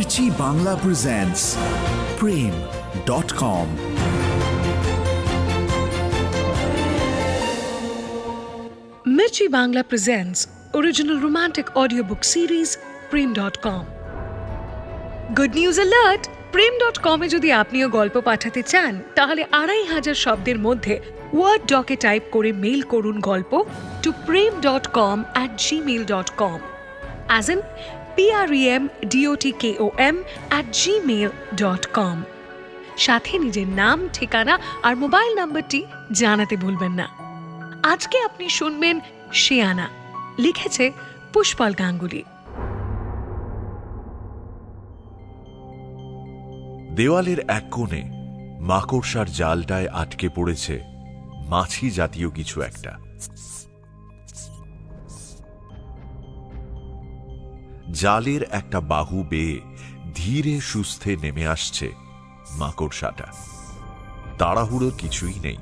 Mirchi Bangla presents প্রেম.com। Mirchi Bangla presents original romantic audiobook series Prem.com. Good news alert! Prem.com এ যদি আপনিও গল্প পাঠাতে চান তাহলে 2500 শব্দের মধ্যে ওয়ার্ড ডকে টাইপ করে মেইল করুন গল্প to prem.com@gmail.com as in premdotkom@gmail.com। সাথে নিজের নাম, ঠিকানা আর মোবাইল নাম্বারটি জানাতে ভুলবেন না। আজকে আপনি শুনবেন শিয়ানা, লিখেছে পুষ্পল গাঙ্গুলি। দেওয়ালের এক কোণে মাকড়সার জালটায় আটকে পড়েছে মাছি জাতীয় কিছু একটা। জালের একটা বাহু বেয়ে ধীরে সুস্থে নেমে আসছে মাকড়সাটা। তাড়াহুড়োর কিছুই নেই,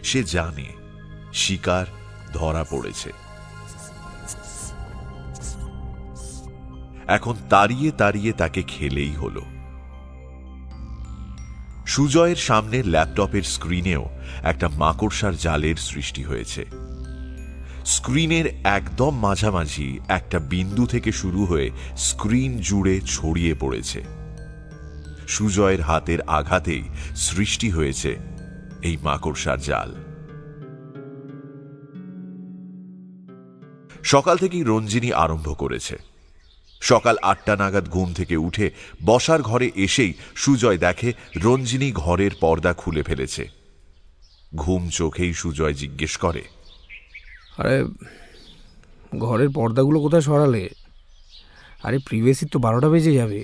সে জানে শিকার ধরা পড়েছে। এখন তাড়িয়ে তাড়িয়ে তাকে খেলেই হলো। সুজয়ের সামনে ল্যাপটপের স্ক্রিনেও একটা মাকড়সার জালের সৃষ্টি হয়েছে। স্ক্রিনের একদম মাঝামাঝি একটা বিন্দু থেকে শুরু হয়ে স্ক্রিন জুড়ে ছড়িয়ে পড়েছে। সুজয়ের হাতের আঘাতেই সৃষ্টি হয়েছে এই মাকড়সার জাল। সকাল থেকেই রঞ্জিনী আরম্ভ করেছে। সকাল 8টা নাগাদ ঘুম থেকে উঠে বসার ঘরে এসেই সুজয় দেখে রঞ্জিনী ঘরের পর্দা খুলে ফেলেছে। ঘুম চোখেই সুজয় জিজ্ঞেস করে, আরে ঘরের পর্দাগুলো কোথায় সরালে? আরে প্রিভেসি তো 12টা বেজে যাবে।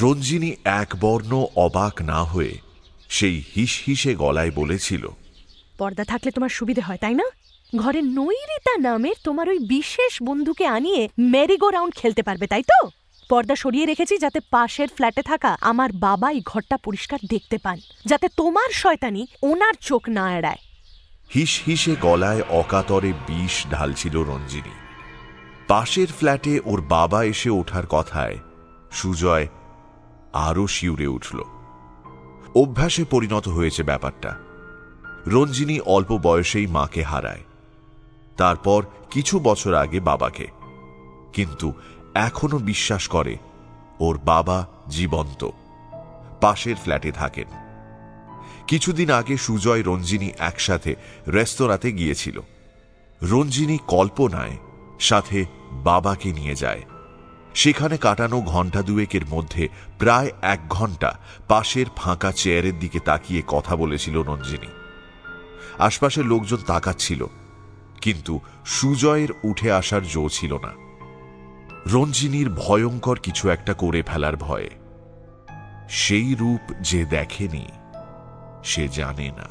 রঞ্জিনী এক বর্ণ অবাক না হয়ে সেই হিস হিসে গলায় বলেছিল, পর্দা থাকলে তোমার সুবিধে হয় তাই না? ঘরে নৈরিতা নামের তোমার ওই বিশেষ বন্ধুকে আনিয়ে মেরিগো রাউন্ড খেলতে পারবে, তাই তো? পর্দা সরিয়ে রেখেছি যাতে পাশের ফ্ল্যাটে থাকা আমার বাবা এই ঘরটা পরিষ্কার দেখতে পান, যাতে তোমার শয়তানি ওনার চোখ না এড়ায়। হিস হিসে গলায় অকাতরে বিষ ঢালছিল রঞ্জিনী। পাশের ফ্ল্যাটে ওর বাবা এসে ওঠার কথায় সুজয় আরো শিউরে উঠল। অভ্যাসে পরিণত হয়েছে ব্যাপারটা। রঞ্জিনী অল্প বয়সেই মাকে হারায়, তারপর কিছু বছর আগে বাবাকে, কিন্তু এখনো বিশ্বাস করে ওর বাবা জীবন্ত, পাশের ফ্ল্যাটে থাকেন। কিছুদিন আগে সুজয় রঞ্জিনী একসাথে রেস্তোরাঁতে গিয়েছিল। রঞ্জিনী কল্পনায় সাথে বাবাকে নিয়ে যায়। সেখানে কাটানো ঘণ্টা দুয়েকের মধ্যে প্রায় 1 ঘণ্টা পাশের ফাঁকা চেয়ারের দিকে তাকিয়ে কথা বলেছিল রঞ্জিনী। আশপাশের লোকজন তাকাচ্ছিল, কিন্তু সুজয়ের উঠে আসার জো ছিল না। রঞ্জিনীর ভয়ঙ্কর কিছু একটা করে ফেলার ভয়ে। সেই রূপ যে দেখেনি সে জানে না।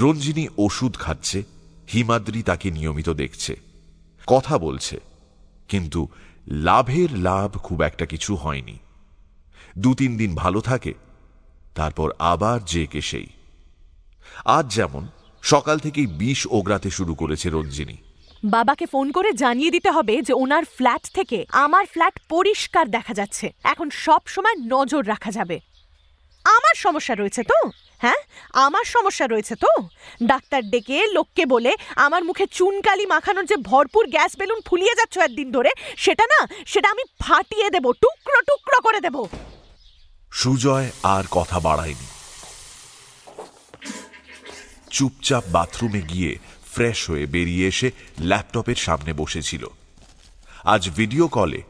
রঞ্জিনী ওষুধ খাচ্ছে, হিমাদ্রি তাকে নিয়মিত দেখছে, কথা বলছে, কিন্তু লাভের লাভ খুব একটা কিছু হয়নি। 2-3 দিন ভালো থাকে, তারপর আবার যে কে সেই। আজ যেমন সকাল থেকেই বিষ ওগরাতে শুরু করেছে রঞ্জিনী। বাবাকে ফোন করে জানিয়ে দিতে হবে যে ওনার ফ্ল্যাট থেকে আমার ফ্ল্যাট পরিষ্কার দেখা যাচ্ছে, এখন সব সময় নজর রাখা যাবে। আমার সমস্যা রয়েছে তো, হ্যাঁ আমার সমস্যা রয়েছে তো। ডাক্তার ডেকে লোককে বলে আমার মুখে চুনকালি মাখানোর যে ভরপুর গ্যাস বেলুন ফুলিয়ে যাচ্ছ একদিন ধরে, সেটা আমি ফাটিয়ে দেব, টুকরো টুকরো করে দেব। সুজয় আর কথা বাড়ায়নি। চুপচাপ বাথরুমে গিয়ে ফ্রেশ হয়ে বেরিয়ে এসে ল্যাপটপের সামনে বসেছিল। আজ ভিডিও কলে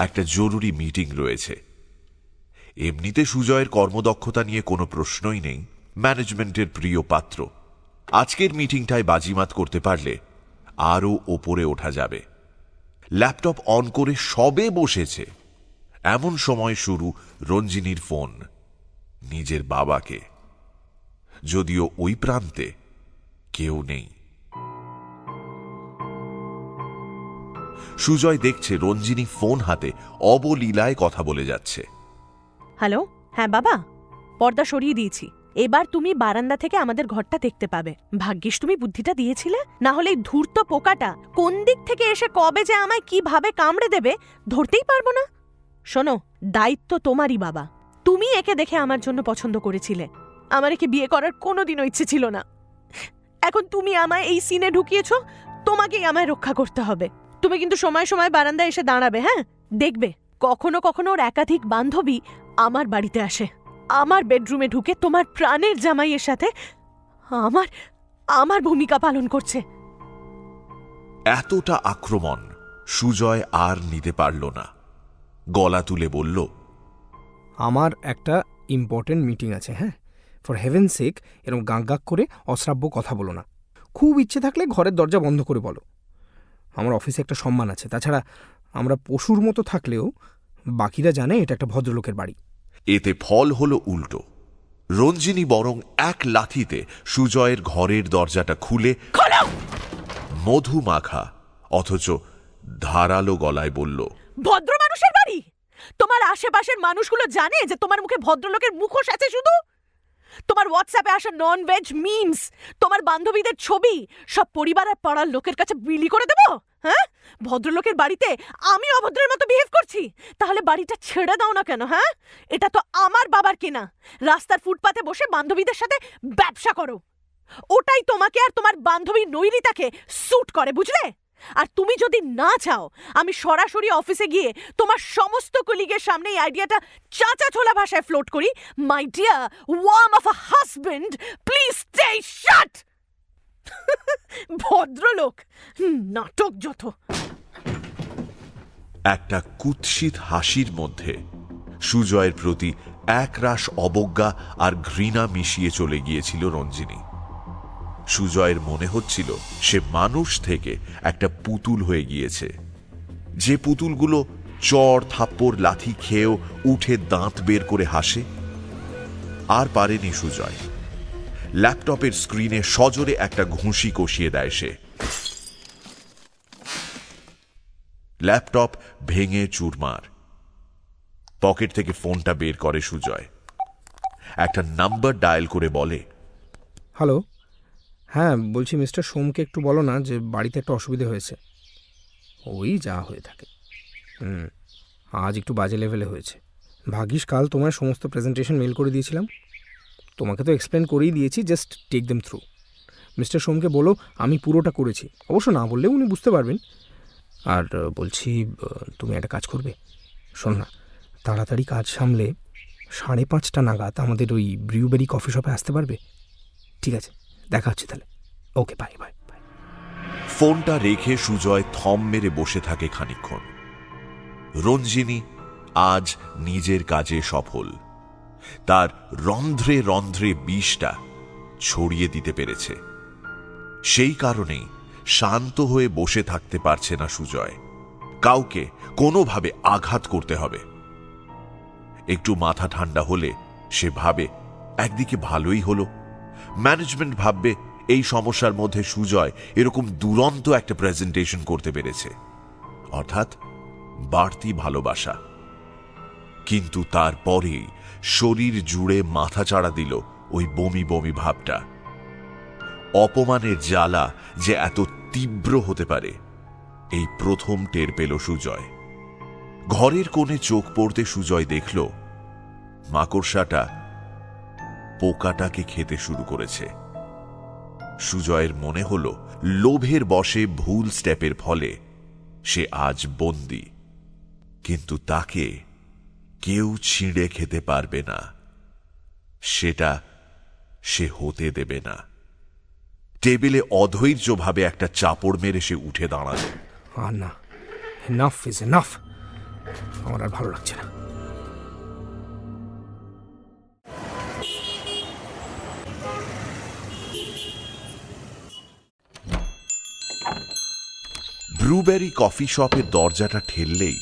একটা জরুরি মিটিং রয়েছে। এমনিতে সুজয়ের কর্মদক্ষতা নিয়ে কোনো প্রশ্নই নেই, ম্যানেজমেন্টের প্রিয় পাত্র। আজকের মিটিংটায় বাজিমাত করতে পারলে আরও ওপরে ওঠা যাবে। ল্যাপটপ অন করে সবে বসেছে, এমন সময় শুরু রঞ্জিনীর ফোন নিজের বাবাকে, যদিও ওই প্রান্তে কেউ নেই। সুজয় দেখছে রঞ্জিনী ফোন হাতে অবলীলায় কথা বলে যাচ্ছে। হ্যালো, হ্যাঁ বাবা, পর্দা সরিয়ে দিয়েছি, এবার তুমি বারান্দা থেকে আমাদের ঘরটা দেখতে পাবে। ভাগ্যিস তুমি বুদ্ধিটা দিয়েছিলে, না হলে এই ধূর্ত পোকাটা কোন দিক থেকে এসে কবে যে আমায় কিভাবে কামড়ে দেবে ধরতেই পারবো না। শোনো, দায়িত্ব তোমারই বাবা। তুমি একে দেখে আমার জন্য পছন্দ করেছিলে, আমার একে বিয়ে করার কোনোদিনও ইচ্ছে ছিল না। এখন তুমি আমায় এই সিনে ঢুকিয়েছো, তোমাকেই আমায় রক্ষা করতে হবে। তুমি কিন্তু সময় সময় বারান্দায় এসে দাঁড়াবে, হ্যাঁ? দেখবে কখনো কখনো ওর একাধিক বান্ধবী আমার বাড়িতে আসে, আমার বেডরুমে ঢুকে তোমার প্রাণের জামাইয়ের সাথে আমার আমার ভূমিকা পালন করছে। এতটা আক্রমণ সুজয় আর নিতে পারল না। গলা তুলে বলল, আমার একটা ইম্পর্টেন্ট মিটিং আছে, হ্যাঁ? ফর হেভেন সেক এরকম গাঁক করে অশ্রাব্য কথা বলো না। খুব ইচ্ছে থাকলে ঘরের দরজা বন্ধ করে বলো। আমার অফিসে একটা সম্মান আছে। তাছাড়া আমরা পশুর মতো থাকলেও বাকিরা জানে এটা একটা ভদ্রলোকের বাড়ি। এতে ফল হলো উল্টো। রঞ্জিনী বরং এক লাথিতে সুজয়ের ঘরের দরজাটা খুলে মধু মাখা অথচ ধারালো গলায় বলল, ভদ্র মানুষের বাড়ি? তোমার আশেপাশের মানুষগুলো জানে যে তোমার মুখে ভদ্রলোকের মুখোশ আছে শুধু? তোমার হোয়াটসঅ্যাপে আসা নন ভেজ মিমস, তোমার বান্ধবীদের ছবি সব পরিবার আর পাড়ার লোকের কাছে বিলি করে দেবো? হ্যাঁ, ভদ্রলোকের বাড়িতে আমি অভদ্রের মতো বিহেভ করছি? তাহলে বাড়িটা ছেড়ে দাও না কেন? হ্যাঁ, এটা তো আমার বাবার কেনা। রাস্তার ফুটপাতে বসে বান্ধবীদের সাথে ব্যবসা করো, ওটাই তোমাকে আর তোমার বান্ধবী নৈরিতাকে স্যুট করে, বুঝলে? আর তুমি যদি না চাও আমি সরাসরি অফিসে গিয়ে তোমার সমস্ত কলিগের সামনে এই আইডিয়াটা চাচা ছোলা ভাষায় ফ্লোট করি, my dear worm of a husband, please stay shut. ভদ্রলোক, নাটক যত। একটা কুৎসিত হাসির মধ্যে সুজয়ের প্রতি একরাশ অবজ্ঞা আর ঘৃণা মিশিয়ে চলে গিয়েছিল রঞ্জিনী। সুজয়ের মনে হচ্ছিল সে মানুষ থেকে একটা পুতুল হয়ে গিয়েছে, যে পুতুলগুলো চড় থাপ্পড় লাথি খেয়েও উঠে দাঁত বের করে হাসে। আর পারেনি সুজয়। ল্যাপটপের স্ক্রিনে সজোরে একটা ঘুষি কষিয়ে দেয় সে। ল্যাপটপ ভেঙে চুরমার। পকেট থেকে ফোনটা বের করে সুজয়। একটা নাম্বার ডায়াল করে বলে, হ্যালো, হ্যাঁ বলছি মিস্টার সোমকে একটু বলো না যে বাড়িতে একটা অসুবিধা হয়েছে। ওই যা হয়ে থাকে। আজ একটু বাজে লেভেলে হয়েছে। ভাগ্যিস কাল তোমার সমস্ত প্রেজেন্টেশন মেল করে দিয়েছিলাম। তোমাকে তো এক্সপ্লেন করেই দিয়েছি, just take them through. Mister সোমকে বলো আমি পুরোটা করেছি। অবশ্য না বললেও উনি বুঝতে পারবেন। আর বলছি তুমি একটা কাজ করবে, শোন না, তাড়াতাড়ি কাজ সামলে 5:30 নাগাদ আমাদের ওই ব্রিউবেরি কফি শপে আসতে পারবে? ঠিক আছে, দেখা হচ্ছে তাহলে। ওকে, বাই বাই বাই। ফোনটা রেখে সুজয় থম মেরে বসে থাকে খানিকক্ষণ। রঞ্জিনী আজ নিজের কাজে সফল। তার রন্ধ্রে রন্ধ্রে বিষটা ছড়িয়ে দিতে পেরেছে। সেই কারণেই শান্ত হয়ে বসে থাকতে পারছে না সুজয়। কাউকে কোনোভাবে আঘাত করতে হবে। একটু মাথা ঠান্ডা হলে সে ভাবে একদিকে ভালোই হলো, ম্যানেজমেন্ট ভাববে এই সমস্যার মধ্যে সুজয় এরকম দুরন্ত একটা প্রেজেন্টেশন করতে পেরেছে, অর্থাৎ বাড়তি ভালোবাসা। কিন্তু তারপরেই শরীর জুড়ে মাথা চাড়া দিল ওই বমি বমি ভাবটা। অপমানের জ্বালা যে এত তীব্র হতে পারে এই প্রথম টের পেল সুজয়। ঘরের কোণে চোখ পড়তে সুজয় দেখল মাকড়সাটা পোকাটাকে খেতে শুরু করেছে। সুজয়ের মনে হল লোভের বশে ভুল স্টেপের ফলে সে আজ বন্দী, কিন্তু তাকে কেউ ছিঁড়ে খেতে পারবে না, সেটা সে হতে দেবে না। টেবিলে অধৈর্যভাবে একটা চাপড় মেরে সে উঠে দাঁড়াল। আর না, এনাফ ইজ এনাফ। আমার আর ভালো লাগছে না। ব্রুবেরি কফি শপের দরজাটা ঠেললেই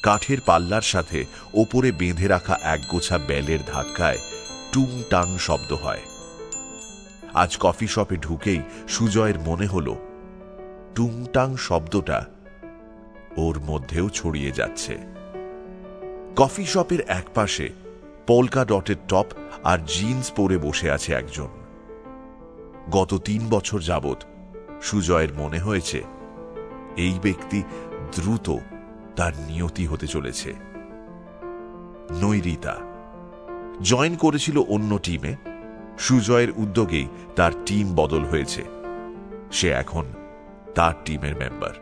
কাঠের পাল্লার সাথে ওপরে বেঁধে রাখা একগোছা বেলের ধাক্কায় টুংটাং শব্দ হয়। আজ কফি শপে ঢুকেই সুজয়ের মনে হল টুংটাং শব্দটা ওর মধ্যেও ছড়িয়ে যাচ্ছে। কফি শপের একপাশে পোলকা ডটের টপ আর জিন্স পরে বসে আছে একজন। গত 3 বছর যাবৎ সুজয়ের মনে হয়েছে এই ব্যক্তি দ্রুত তার নিয়তি হতে চলেছে। নৈরিতা জয়েন করেছিল অন্য টিমে, সুজয়ের উদ্যোগেই তার টিম বদল হয়েছে। সে এখন তার টিমের মেম্বার।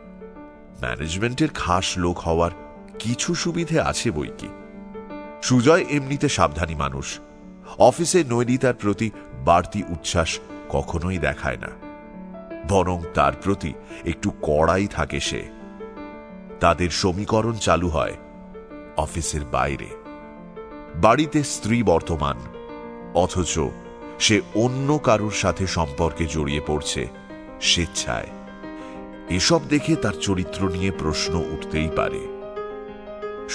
ম্যানেজমেন্টের খাস লোক হওয়ার কিছু সুবিধে আছে বইকি। সুজয় এমনিতে সাবধানী মানুষ, অফিসে নৈরিতার প্রতি বাড়তি উচ্ছ্বাস কখনোই দেখায় না, বরং তার প্রতি একটু কড়াই থাকে সে। তাদের সমীকরণ চালু হয় অফিসের বাইরে। বাড়িতে স্ত্রী বর্তমান, অথচ সে অন্য কারোর সাথে সম্পর্কে জড়িয়ে পড়ছে স্বেচ্ছায়। এসব দেখে তার চরিত্র নিয়ে প্রশ্ন উঠতেই পারে।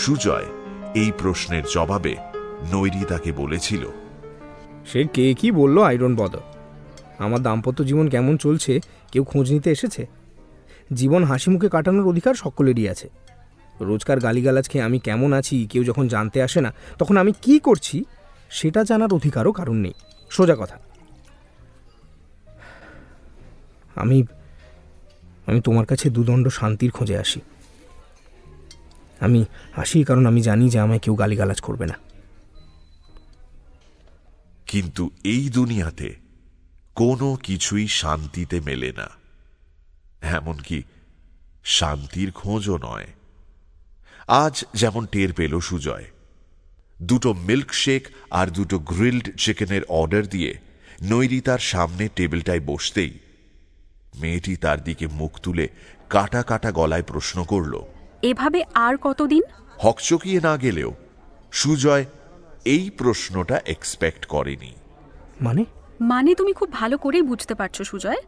সুজয় এই প্রশ্নের জবাবে নৈরিতাকে বলেছিল, সে কে কি বললো আই ডোন্ট বদার। আমার দাম্পত্য জীবন কেমন চলছে কেউ খোঁজ নিতে এসেছে? জীবন হাসি মুখে কাটানোর অধিকার সকলেরই আছে। রোজকার গালিগালাজ খেয়ে আমি কেমন আছি কেউ যখন জানতে আসে না, তখন আমি কি করছি সেটা জানার অধিকারও কারণ নেই। সোজা কথা। আমি তোমার কাছে দুদণ্ড শান্তির খোঁজে আসি। আমি আসি কারণ আমি জানি যে আমায় কেউ গালিগালাজ করবে না। কিন্তু এই দুনিয়াতে কোনো কিছুই শান্তিতে মেলে না, এমনকি শান্তির খোঁজও নয়। আজ যেমন টের পেল সুজয়, 2 মিল্কশেক আর 2 গ্রিলড চিকেনের অর্ডার দিয়ে নৈরিতার সামনে টেবিলটায় বসতেই মেয়েটি তার দিকে মুখ তুলে কাটা কাটা গলায় প্রশ্ন করল, এভাবে আর কতদিন? হকচকিয়ে না গেলেও সুজয় এই প্রশ্নটা এক্সপেক্ট করেনি। মানে তুমি খুব ভালো করেই বুঝতে পারছো সুজয়।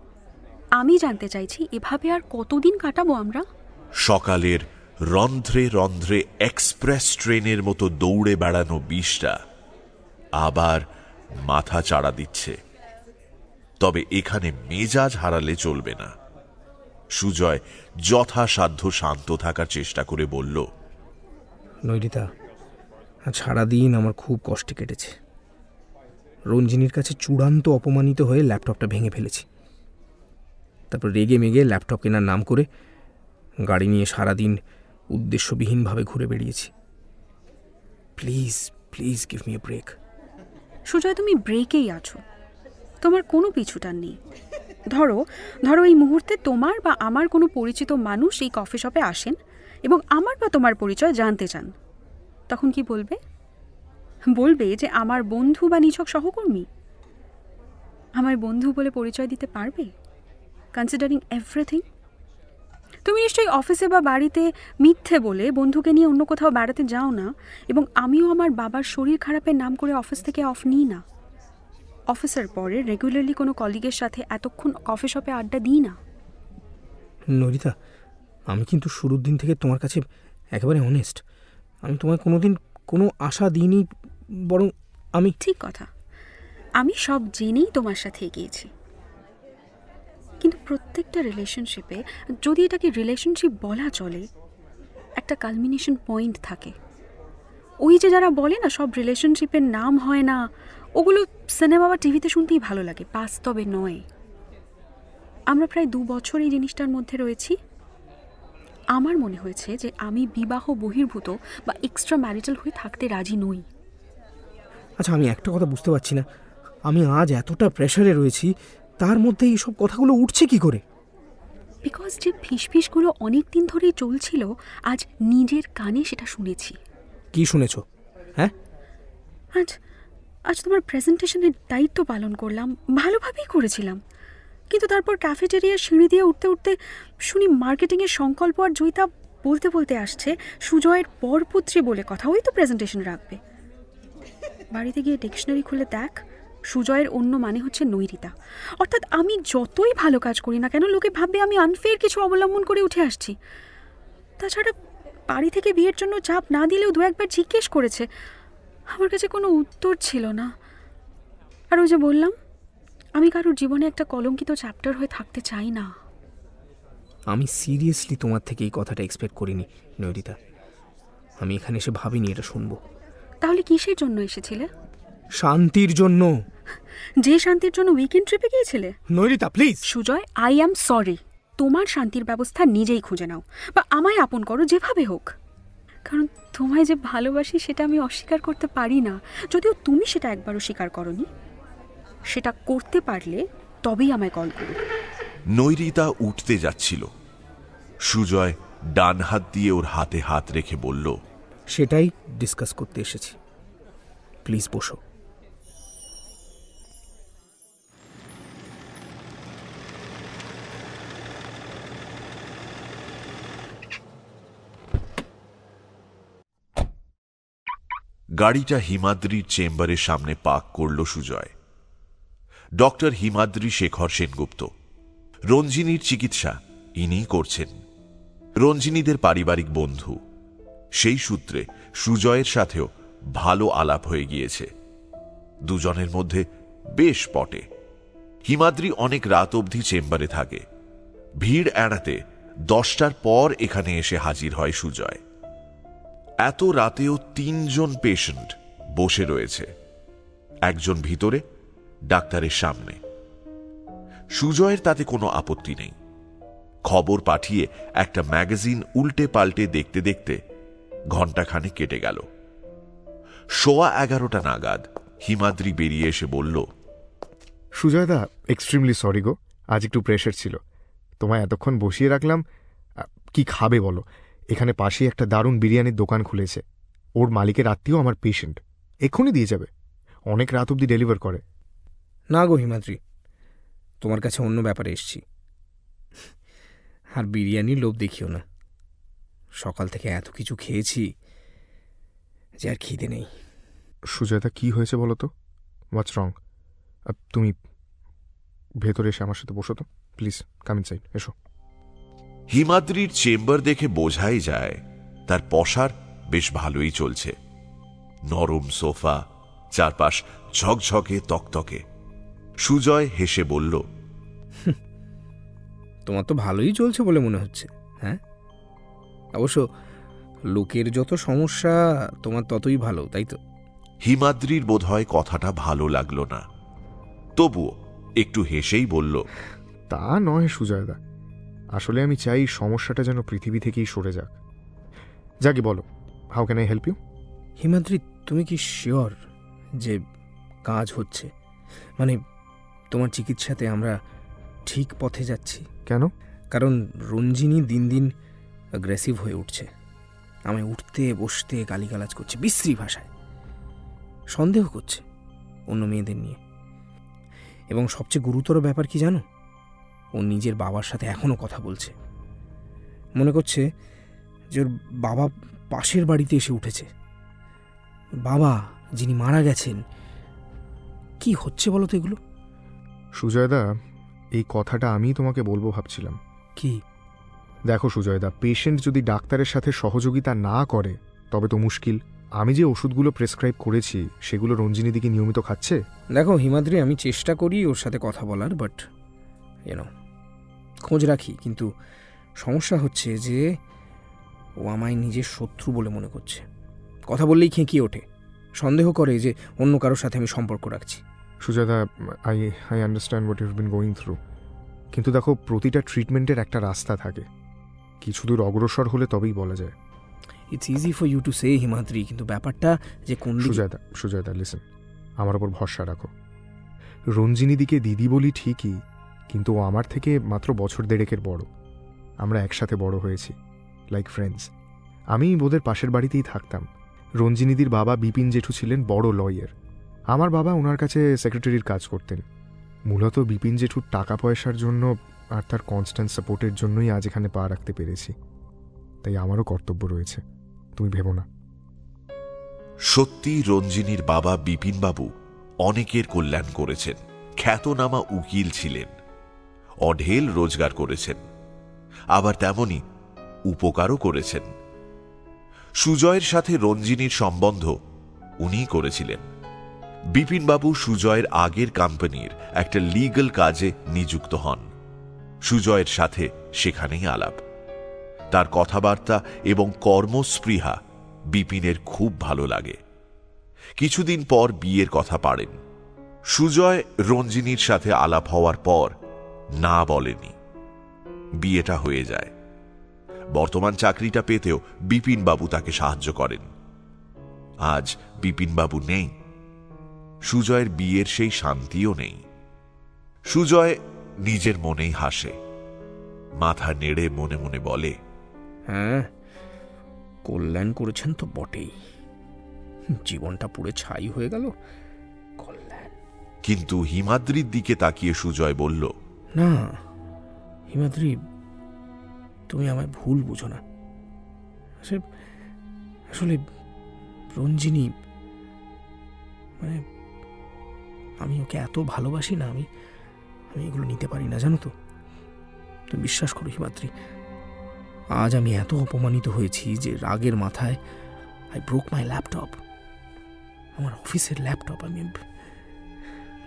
আমি জানতে চাইছি এভাবে আর কতদিন কাটাবো আমরা? সকালের রন্ধ্রে রন্ধ্রে এক্সপ্রেস ট্রেনের মতো দৌড়ে বেড়ানো বিষটা আবার মাথা চাড়া দিচ্ছে। তবে এখানে মেজাজ হারালে চলবে না। সুজয় যথাসাধ্য শান্ত থাকার চেষ্টা করে বলল, নৈরিতা, আজ সারাদিন আমার খুব কষ্টে কেটেছে। রঞ্জিনীর কাছে চূড়ান্ত অপমানিত হয়ে ল্যাপটপটা ভেঙে ফেলেছি। তারপর রেগে মেগে ল্যাপটপ কেনার নাম করে গাড়ি নিয়ে সারাদিন উদ্দেশ্যবিহীনভাবে ঘুরে বেরিয়েছি। Please please give me a break. Sujoy, তুমি ব্রেকেই আছো, তোমার কোনো পিছুটান নেই। ধরো এই মুহূর্তে তোমার বা আমার কোনো পরিচিত মানুষ এই কফি শপে আসেন এবং আমার বা তোমার পরিচয় জানতে চান, তখন কি বলবে? বলবে যে আমার বন্ধু বা নিছক সহকর্মী। আমার বন্ধু বলে পরিচয় দিতে পারবে, কনসিডারিং এভরিথিং? তুমি নিশ্চয়ই অফিসে বা বাড়িতে মিথ্যে বলে বন্ধুকে নিয়ে অন্য কোথাও বেড়াতে যাও না, এবং আমিও আমার বাবার শরীর খারাপের নাম করে অফিস থেকে অফ নিই না। অফিসের পরে রেগুলারলি কোনো কলিগের সাথে এতক্ষণ কফি শপে আড্ডা দিই না। নরিতা, আমি কিন্তু শুরুর দিন থেকে তোমার কাছে একেবারে অনেস্ট। আমি তোমায় কোনোদিন কোনো আশা দিইনি, বরং আমি... ঠিক কথা, আমি সব জেনেই তোমার সাথে এগিয়েছি। কিন্তু প্রত্যেকটা রিলেশনশিপে, যদি এটাকে রিলেশনশিপ বলা চলে, একটা কালমিনেশন পয়েন্ট থাকে। ওই যে যারা বলে না সব রিলেশনশিপের নাম হয় না, ওগুলো সিনেমা বা টিভিতে শুনতেই ভালো লাগে, বাস্তবে নয়। আমরা প্রায় 2 বছর এই জিনিসটার মধ্যে রয়েছি। আমার মনে হয়েছে যে আমি বিবাহ বহির্ভূত বা এক্সট্রা ম্যারিটাল হয়ে থাকতে রাজি নই। আচ্ছা, আমি একটা কথা বুঝতে পারছি না, আমি আজ এতটা প্রেশারে রয়েছি, তার মধ্যে এইসব কথাগুলো উঠছে কি করে? বিকজ যে ফিসফিসগুলো অনেক দিন ধরেই চলছিল, আজ নিজের কানে সেটা শুনেছি। কি শুনেছো? হ্যাঁ, আজ তোমার প্রেজেন্টেশনের দায়িত্ব পালন করলাম, ভালোভাবেই করেছিলাম। কিন্তু তারপর ক্যাফেটেরিয়ার সিঁড়ি দিয়ে উঠতে উঠতে শুনি মার্কেটিংয়ের সংকল্প আর জয়িতা বলতে বলতে আসছে সুজয়ের পরপুত্রী বলে কথা, ওই তো প্রেজেন্টেশন রাখবে। বাড়িতে গিয়ে ডিকশনারি খুলে দেখ, সুজয়ের অন্য মানে হচ্ছে নৈরিতা। অর্থাৎ আমি যতই ভালো কাজ করি না কেন, লোকে ভাববে আমি আনফেয়ার কিছু অবলম্বন করে উঠে আসছি। তাছাড়া বাড়ি থেকে বিয়ের জন্য চাপ না দিলেও 2-1 বার জিজ্ঞেস করেছে, আমার কাছে কোনো উত্তর ছিল না। আর ওই যে বললাম, আমি কারোর জীবনে একটা কলঙ্কিত চ্যাপ্টার হয়ে থাকতে চাই না। আমি সিরিয়াসলি তোমার থেকে এই কথাটা এক্সপেক্ট করিনি নৈরিতা। আমি এখানে এসে ভাবিনি এটা শুনবো। তাহলে কিসের জন্য এসেছিলে? শান্তির জন্য। যে শান্তির জন্য উইকেন্ড ট্রিপে গিয়েছিলে। Nairita please. Sujoy, I am sorry. তোমার শান্তির ব্যবস্থা নিজেই খুঁজে নাও, বা আমায় আপন করো, যেভাবে হোক। কারণ তোমায় যে ভালোবাসি সেটা আমি অস্বীকার করতে পারি না, যদিও তুমি সেটা একবারও স্বীকার করনি। সেটা করতে পারলে তবেই আমায় কল করো। নৈরিতা উঠতে যাচ্ছিল। সুজয় ডান হাত দিয়ে ওর হাতে হাত রেখে বলল, সেটাই ডিসকাস করতে এসেছি, প্লিজ বসো। গাড়িটা হিমাদ্রির চেম্বারের সামনে পার্ক করল সুজয়। ডক্টর হিমাদ্রি শেখর সেনগুপ্ত। রঞ্জিনীর চিকিৎসা ইনিই করছেন। রঞ্জিনীদের পারিবারিক বন্ধু। সেই সূত্রে সুজয়ের সাথেও ভালো আলাপ হয়ে গিয়েছে। দুজনের মধ্যে বেশ পটে। হিমাদ্রি অনেক রাত অবধি চেম্বারে থাকে। ভিড় এড়াতে 10টার পর এখানে এসে হাজির হয় সুজয়। এত রাতেও 3 জন পেশেন্ট বসে রয়েছে, একজন ভিতরে, ডাক্তারের সামনে। সুজয়ের তাতে কোনো আপত্তি নেই। খবর পাঠিয়ে একটা ম্যাগাজিন উল্টে পাল্টে দেখতে দেখতে ঘণ্টাখানে কেটে গেল। 11:15 নাগাদ হিমাদ্রি বেরিয়ে এসে বলল, সুজয়দা, এক্সট্রিমলি সরি গো, আজ একটু প্রেশার ছিল। তোমায় এতক্ষণ বসিয়ে রাখলাম। কি খাবে বলো? এখানে পাশেই একটা দারুণ বিরিয়ানির দোকান খুলেছে। ওর মালিকের আত্মীয় আমার পেশেন্ট, এক্ষুনি দিয়ে যাবে। অনেক রাত অবধি ডেলিভার করে। না গো হিমাদ্রি, তোমার কাছে অন্য ব্যাপারে এসছি। আর বিরিয়ানির লোভ দেখিও না। সকাল থেকে এত কিছু খেয়েছি যে আর খিদে নেই। সুজয়দা, কি হয়েছে বলো তো? হোয়াটস রং? তুমি ভেতরে এসে আমার সাথে বসো তো প্লিজ। কাম ইনসাইড, এসো। হিমাদ্রির চেম্বার দেখে বোঝাই যায় তার পসার বেশ ভালোই চলছে। নরম সোফা, চারপাশ ঝকঝকে তকতকে। সুজয় হেসে বলল, তোমার তো ভালোই চলছে বলে মনে হচ্ছে। হ্যাঁ, অবশ্য লোকের যত সমস্যা তোমার ততই ভালো, তাই তো? হিমাদ্রির বোধহয় কথাটা ভালো লাগলো না, তবুও একটু হেসেই বলল, তা নয় সুজয়দা, আসলে আমি চাই সমস্যাটা যেন পৃথিবী থেকেই সরে যাক। যাকে বলো, how can I help you? Himadri, তুমি কি শিওর যে কাজ হচ্ছে? মানে তোমার চিকিৎসাতে আমরা ঠিক পথে যাচ্ছি? কেন? কারণ রঞ্জিনী দিন দিন অ্যাগ্রেসিভ হয়ে উঠছে। আমায় উঠতে বসতে গালিগালাজ করছে বিশ্রী ভাষায়, সন্দেহ করছে অন্য মেয়েদের নিয়ে। এবং সবচেয়ে গুরুতর ব্যাপার কি জানো? ও নিজের বাবার সাথে এখনও কথা বলছে। মনে করছে যে ওর বাবা পাশের বাড়িতে এসে উঠেছে। বাবা যিনি মারা গেছেন। কি হচ্ছে বলো তো এগুলো? সুজয়দা, এই কথাটা আমি তোমাকে বলবো ভাবছিলাম। কি? দেখো সুজয়দা, পেশেন্ট যদি ডাক্তারের সাথে সহযোগিতা না করে তবে তো মুশকিল। আমি যে ওষুধগুলো প্রেসক্রাইব করেছি সেগুলো রঞ্জিনী দিকে নিয়মিত খাচ্ছে? দেখো হিমাদ্রি, আমি চেষ্টা করি ওর সাথে কথা বলার, বাট খোঁজ রাখি। কিন্তু সমস্যা হচ্ছে যে ও আমায় নিজের শত্রু বলে মনে করছে। কথা বললেই খেঁকিয়ে ওঠে, সন্দেহ করে যে অন্য কারোর সাথে আমি সম্পর্ক রাখছি। সুজয়দা, I understand what you been going through. কিন্তু দেখো, প্রতিটা ট্রিটমেন্টের একটা রাস্তা থাকে। কিছু দূর অগ্রসর হলে তবেই বলা যায়। It's easy for you to say Himadri, কিন্তু ব্যাপারটা যে কোন সুজয়দা লিসেন, আমার ওপর ভরসা রাখো। রঞ্জিনী দিকে দিদি বলি ঠিকই, কিন্তু ও আমার থেকে মাত্র বছর দেড়েকের বড়। আমরা একসাথে বড় হয়েছি, লাইক ফ্রেন্ডস। আমি ওদের পাশের বাড়িতেই থাকতাম। রঞ্জিনীদির বাবা বিপিন জেঠু ছিলেন বড় লয়ার। আমার বাবা ওনার কাছে সেক্রেটারির কাজ করতেন। মূলত বিপিন জেঠুর টাকা পয়সার জন্য আর তার কনস্ট্যান্ট সাপোর্টের জন্যই আজ এখানে পা রাখতে পেরেছি। তাই আমারও কর্তব্য রয়েছে, তুমি ভেবো না। সত্যি রঞ্জিনীর বাবা বিপিনবাবু অনেকের কল্যাণ করেছেন। খ্যাতনামা উকিল ছিলেন, অঢেল রোজগার করেছেন, আবার তেমনি উপকারও করেছেন। সুজয়ের সাথে রঞ্জিনীর সম্বন্ধ উনিই করেছিলেন। বিপিনবাবু সুজয়ের আগের কোম্পানির একটা লিগ্যাল কাজে নিযুক্ত হন। সুজয়ের সাথে সেখানেই আলাপ। তার কথাবার্তা এবং কর্মস্পৃহা বিপিনের খুব ভালো লাগে। কিছুদিন পর বিয়ের কথা পাড়েন। সুজয় রঞ্জিনীর সাথে আলাপ হওয়ার পর না বলেনি। বিয়েটা হয়ে যায়। বর্তমান চাকরিটা পেতেও বিপিনবাবু তাকে সাহায্য করেন। আজ বিপিনবাবু নেই। সুজয়ের বিয়ের সেই শান্তিও নেই। সুজয় নিজের মনেই হাসে, মাথা নেড়ে মনে মনে বলে, হ্যাঁ, কল্যাণ করেছেন তো বটেই, জীবনটা পুড়ে ছাই হয়ে গেল। কল্যাণ। কিন্তু হিমাদ্রির দিকে তাকিয়ে সুজয় বলল, না হিমাদ্রি, তুমি আমায় ভুল বুঝো না। আসলে রঞ্জিনী, মানে আমি ওকে এত ভালোবাসি না, আমি এগুলো নিতে পারি না, জানো তো। তুমি বিশ্বাস করো হিমাদ্রি, আজ আমি এত অপমানিত হয়েছি যে রাগের মাথায় আই ব্রোক মাই ল্যাপটপ, আমার অফিসের ল্যাপটপ। আমি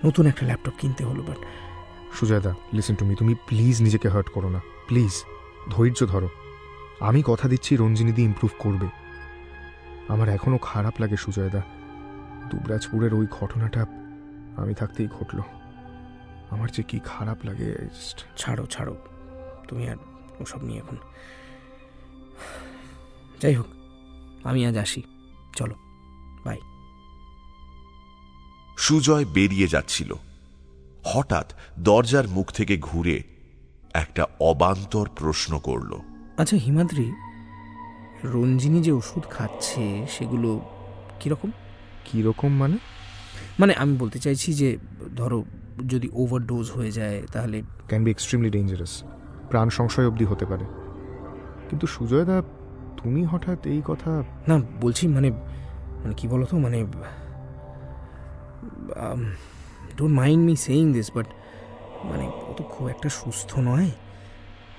নতুন একটা ল্যাপটপ কিনতে হলো। বাট সুজয়দা, লিসেন টু মি, তুমি প্লিজ নিজেকে হার্ট করো না, প্লিজ ধৈর্য ধরো। আমি কথা দিচ্ছি রঞ্জিনীদি ইমপ্রুভ করবে। আমার এখনো খারাপ লাগে সুজয়দা, দুবরাজপুরের ওই ঘটনাটা আমি থাকতেই ঘটলো। আমার যে কি খারাপ লাগে। ছাড়ো ছাড়ো, তুমি আর ওসব নিয়ে এখন। যাই হোক, আমি আজ আসি, চলো, বাই। সুজয় বেরিয়ে যাচ্ছিল। হঠাৎ দরজার মুখ থেকে ঘুরে একটা অবান্তর প্রশ্ন করল, আচ্ছা হিমাদ্রি, রঞ্জিনী যে ওষুধ খাচ্ছে সেগুলো কীরকম? কীরকম মানে? মানে আমি বলতে চাইছি যে ধরো যদি ওভারডোজ হয়ে যায় তাহলে। ক্যান বি এক্সট্রিমলি ডেঞ্জারাস, প্রাণ সংশয় অবধি হতে পারে। কিন্তু সুজয়দা, তুমি হঠাৎ এই কথা? না বলছি মানে কি বলো তো, মানে don't mind me saying this, but মানে ও তো খুব একটা সুস্থ নয়।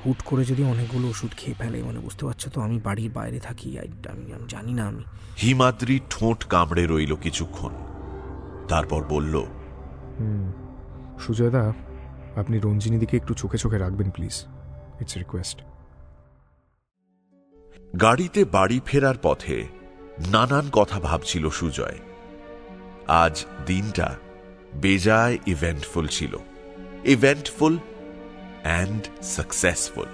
হুট করে যদি অনেকগুলো ওষুধ খেয়ে ফেলে, মানে বুঝতে পারছো তো, আমি বাড়ির বাইরে থাকি, আমি জানি না। আমি হিমাদ্রি ঠোঁট কামড়ে রইল কিছুক্ষণ, তারপর বলল, সুজয়দা, আপনি রঞ্জিনীদিকে একটু চোখে চোখে রাখবেন প্লিজ, ইটস রিকোয়েস্ট। গাড়িতে বাড়ি ফেরার পথে নানান কথা ভাবছিল সুজয়। আজ দিনটা বেজায় ইভেন্টফুল ছিল, ইভেন্টফুল অ্যান্ড সাকসেসফুল।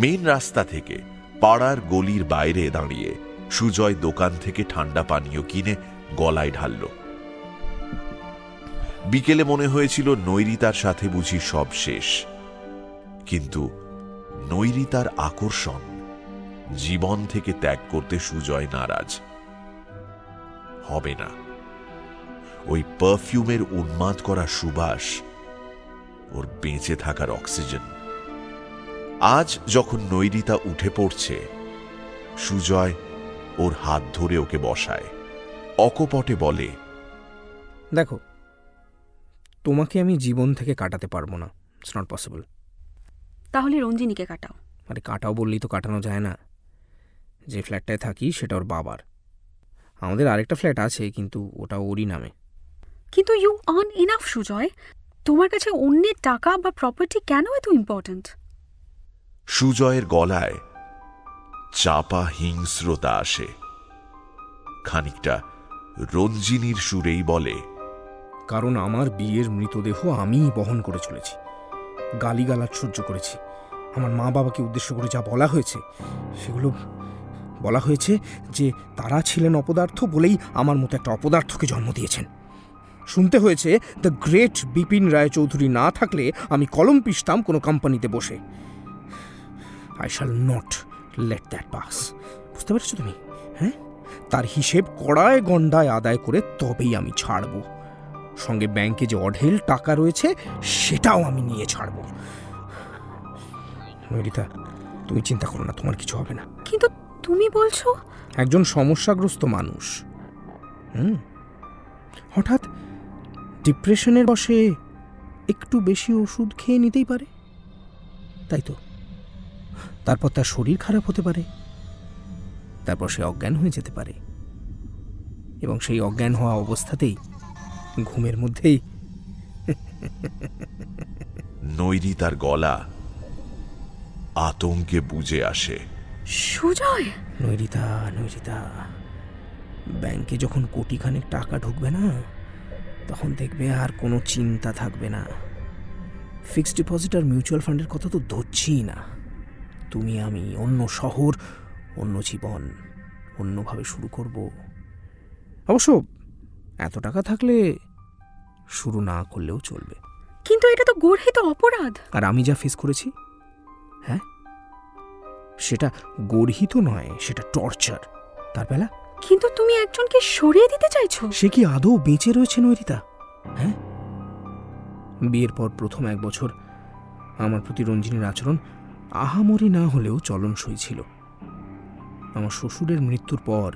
মেন রাস্তা থেকে পাড়ার গলির বাইরে দাঁড়িয়ে সুজয় দোকান থেকে ঠান্ডা পানীয় কিনে গলায় ঢালল। বিকেলে মনে হয়েছিল নৈরিতার সাথে বুঝি সব শেষ, কিন্তু নৈরিতার আকর্ষণ জীবন থেকে ত্যাগ করতে সুজয় নারাজ। হবে না, ওই পারফিউমের উন্মাদ করা সুবাস ওর বেঁচে থাকার অক্সিজেন। আজ যখন নৈরিতা উঠে পড়ছে, সুজয় ওর হাত ধরে ওকে বসায়, অকপটে বলে, দেখো, তোমাকে আমি জীবন থেকে কাটাতে পারবো না, ইটস নট পসিবল। তাহলে রঞ্জিনীকে কাটাও। আরে কাটাও বললেই তো কাটানো যায় না। যে ফ্ল্যাটটায় থাকি সেটা ওর বাবার। আমাদের আরেকটা ফ্ল্যাট আছে, কিন্তু ওটা ওরই নামে। কিন্তু ইউ আর্ন ইনাফ সুজয়, তোমার কাছে অন্যের টাকা বা প্রপার্টি কেন এত ইম্পর্ট্যান্ট? সুজয়ের গলায় চাপা হিংস্রতা আসে। খানিকটা রঞ্জিনীর সুরেই বলে, কারণ আমার বিয়ের মৃতদেহ আমিই বহন করে চলেছি, গালিগালাজ সহ্য করেছি। আমার মা বাবাকে উদ্দেশ্য করে যা বলা হয়েছে, সেগুলো বলা হয়েছে যে তারা ছিলেন অপদার্থ বলেই আমার মতো একটা অপদার্থকে জন্ম দিয়েছেন। শুনতে হয়েছে দ্য গ্রেট বিপিন রায়চৌধুরী না থাকলে আমি কলম পিষতাম কোনো কোম্পানিতে বসে। I shall not late that pass. বুঝতে পেরেছো তুমি? হ্যাঁ, তার হিসেব কড়ায় গন্ডায় আদায় করে তবেই আমি ছাড়ব। সঙ্গে ব্যাংকে যে অঢেল টাকা রয়েছে সেটাও আমি নিয়ে ছাড়ব। নৈরিতা, তুমি চিন্তা করো না, তোমার কিছু হবে না। কিন্তু তুমি বলছো একজন সমস্যাগ্রস্ত মানুষ হঠাৎ ডিপ্রেশনের বশে একটু বেশি ওষুধ খেয়ে নিতেই পারে, তাই তো। তারপর তার শরীর খারাপ হতে পারে, তারপর সে অজ্ঞান হয়ে যেতে পারে, এবং সেই অজ্ঞান হওয়া অবস্থাতেই ঘুমের মধ্যেই নৈরিতার গলা আতঙ্কে বুজে আসে। সুজয়, নৈরিতা, নৈরিতা, ব্যাংকে যখন কোটিখানেক টাকা ঢুকবে না, তখন দেখবে আর কোনো চিন্তা থাকবে না। ফিক্সড ডিপোজিট আর মিউচুয়াল ফান্ডের কথা তো ধরছিই না। তুমি আমি, অন্য শহর, অন্য জীবন, অন্যভাবে শুরু করব। অবশ্য এত টাকা থাকলে শুরু না করলেও চলবে। কিন্তু এটা তো গর্হিত অপরাধ। আর আমি যা ফেস করেছি, হ্যাঁ, সেটা গর্হিত নয়, সেটা টর্চার। তার বেলা কিন্তু তুমি একজনকে সরিয়ে দিতে চাইছো? সে কি আদৌ বেঁচে রয়েছে নৈরিতা? হ্যাঁ, বিয়ের পর প্রথম 1 বছর আমার প্রতি রঞ্জিনীর আচরণ আহামরি না হলেও চলনসই ছিল। আমার শ্বশুরের মৃত্যুর পর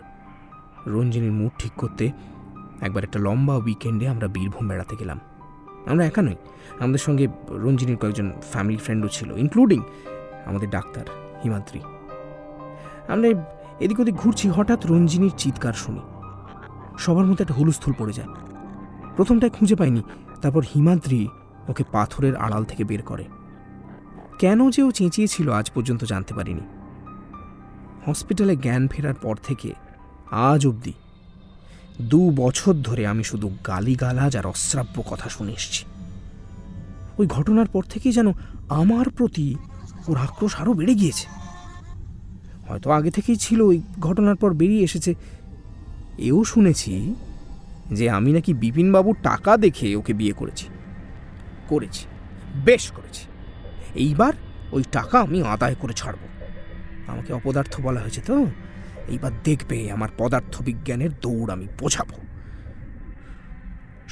রঞ্জিনীর মুড ঠিক করতে একবার একটা লম্বা উইকেন্ডে আমরা বীরভূম বেড়াতে গেলাম। আমরা একা নই, আমাদের সঙ্গে রঞ্জিনীর কয়েকজন ফ্যামিলি ফ্রেন্ডও ছিল, ইনক্লুডিং আমাদের ডাক্তার হিমাদ্রি। আমরা এদিক ওদিক ঘুরছি, হঠাৎ রঞ্জিনীর চিৎকার শুনি। সবার মধ্যে একটা হুলস্থুল পড়ে যায়। প্রথমটায় খুঁজে পাইনি, তারপর হিমাদ্রি ওকে পাথরের আড়াল থেকে বের করে। কেন যে ও চেঁচিয়েছিল আজ পর্যন্ত জানতে পারিনি। হসপিটালে জ্ঞান ফেরার পর থেকে আজ অবধি 2 বছর ধরে আমি শুধু গালিগালাজ আর অশ্রাব্য কথা শুনে এসছি। ওই ঘটনার পর থেকেই যেন আমার প্রতি ওর আক্রোশ আরও বেড়ে গিয়েছে। হয়তো আগে থেকেই ছিল, ওই ঘটনার পর বেরিয়ে এসেছে। এও শুনেছি যে আমি নাকি বিপিনবাবুর টাকা দেখে ওকে বিয়ে করেছি। বেশ করেছি। এইবার ওই টাকা আমি আদায় করে ছাড়ব। আমাকে অপদার্থ বলা হয়েছে তো, এইবার দেখবে আমার পদার্থ বিজ্ঞানের দৌড় আমি বোঝাবো।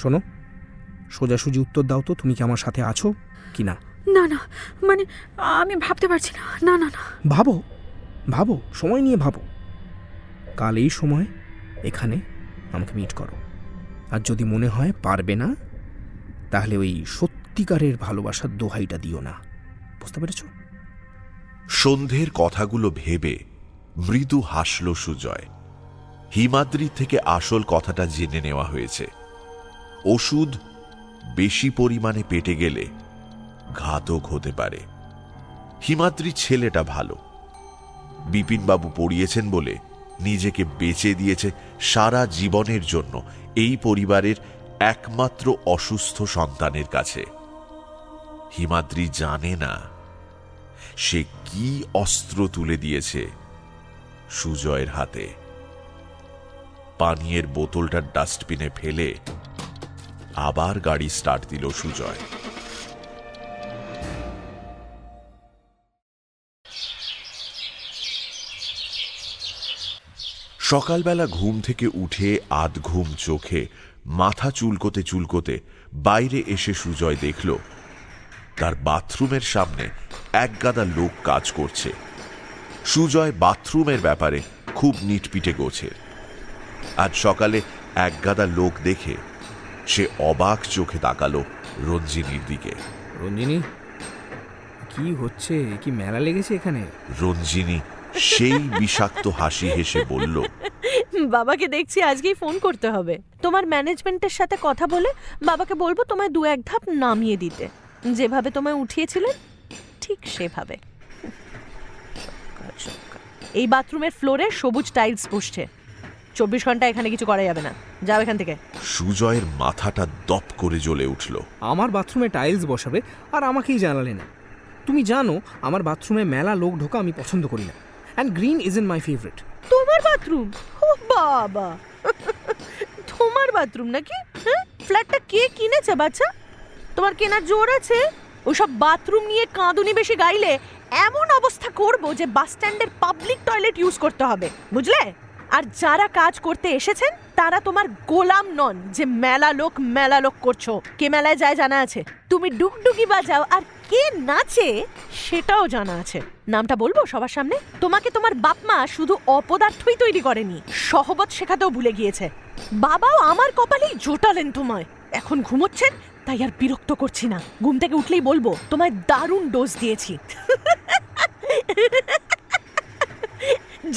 শোনো, সোজাসুজি উত্তর দাও তো, তুমি কি আমার সাথে আছো কি না? না না, মানে আমি ভাবতে পারছি না। না না না, ভাবো ভাবো, সময় নিয়ে ভাবো। কাল এই সময় এখানে আমাকে মিট করো। আর যদি মনে হয় পারবে না, তাহলে ওই সত্যিকারের ভালোবাসার দোহাইটা দিও না। বুঝতে পেরেছ? সন্ধ্যের কথাগুলো ভেবে মৃদু হাসল সুজয়। হিমাদ্রি থেকে আসল কথাটা জেনে নেওয়া হয়েছে। ওষুধ বেশি পরিমাণে পেটে গেলে ঘাতক হতে পারে। হিমাদ্রি ছেলেটা ভালো, বিপিনবাবু পড়িয়েছেন বলে নিজেকে বেচে দিয়েছে সারা জীবনের জন্য এই পরিবারের একমাত্র অসুস্থ সন্তানের কাছে। হিমাদ্রি জানে না সে কি অস্ত্র তুলে দিয়েছে সুজয়ের হাতে। পানীয়ের বোতলটা ডাস্টবিনে ফেলে আবার গাড়ি স্টার্ট দিল সুজয়। সকালবেলা ঘুম থেকে উঠে আধ ঘুম চোখে মাথা চুলকোতে চুলকোতে বাইরে এসে সুজয় দেখল তার বাথরুমের সামনে একগাদা লোক কাজ করছে। সুজয় বাথরুমের ব্যাপারে খুব নিটপিটে গোছের। আজ সকালে একগাদা লোক দেখে সে অবাক চোখে তাকালো রঞ্জিনীর দিকে। রঞ্জিনী, কি হচ্ছে? কি মেলা লেগেছে এখানে? রঞ্জিনী সেই বিষাক্ত হাসি হেসে বলল, বাবাকে দেখছি আজকেই ফোন করতে হবে। তোমার ম্যানেজমেন্টের সাথে কথা বলে বাবাকে বলবো তোমায় 2-1 ধাপ নামিয়ে দিতে। যেভাবে তোমায় উঠিয়েছিলেন ঠিক সেভাবে। এই বাথরুমের ফ্লোরে সবুজ টাইলস বসছে। 24 ঘন্টা এখানে কিছু করা যাবে না। যাও এখান থেকে। সুজয়ের মাথাটা দপ করে জ্বলে উঠল। আমার বাথরুমে টাইলস বসাবে আর আমাকেই জানালে না? তুমি জানো আমার বাথরুমে মেলা লোক ঢোকা আমি পছন্দ করি না। And green is in my favourite. তোমার বাথরুম? ও বাবা, তোমার বাথরুম নাকি? হ্যাঁ, ফ্ল্যাটটা কে কিনেছে বাচ্চা? তোমার কেনার জোর আছে? ওসব বাথরুম নিয়ে কাঁদুনি বেশি গাইলে এমন অবস্থা করব যে বাস স্ট্যান্ডের পাবলিক টয়লেট ইউজ করতে হবে, বুঝলে? আর যারা কাজ করতে এসেছেন তারা তোমার গোলাম নন যে মেলা লোক করছো। কে মেলায় যায় জানা আছে, তুমি ডুগডুগি বাজাও আর কে নাচে সেটাও জানা আছে। নামটা বলবো সবার সামনে? তোমাকে তোমার বাপ মা শুধু অপদার্থই তৈরি করেনি, সহবত শেখাতেও ভুলে গিয়েছে। বাবাও আমার কপালেই জোটালেন তোমায়। এখন ঘুমোচ্ছেন তাই আর বিরক্ত করছি না। ঘুম থেকে উঠলেই বলবো তোমায় দারুণ ডোজ দিয়েছি।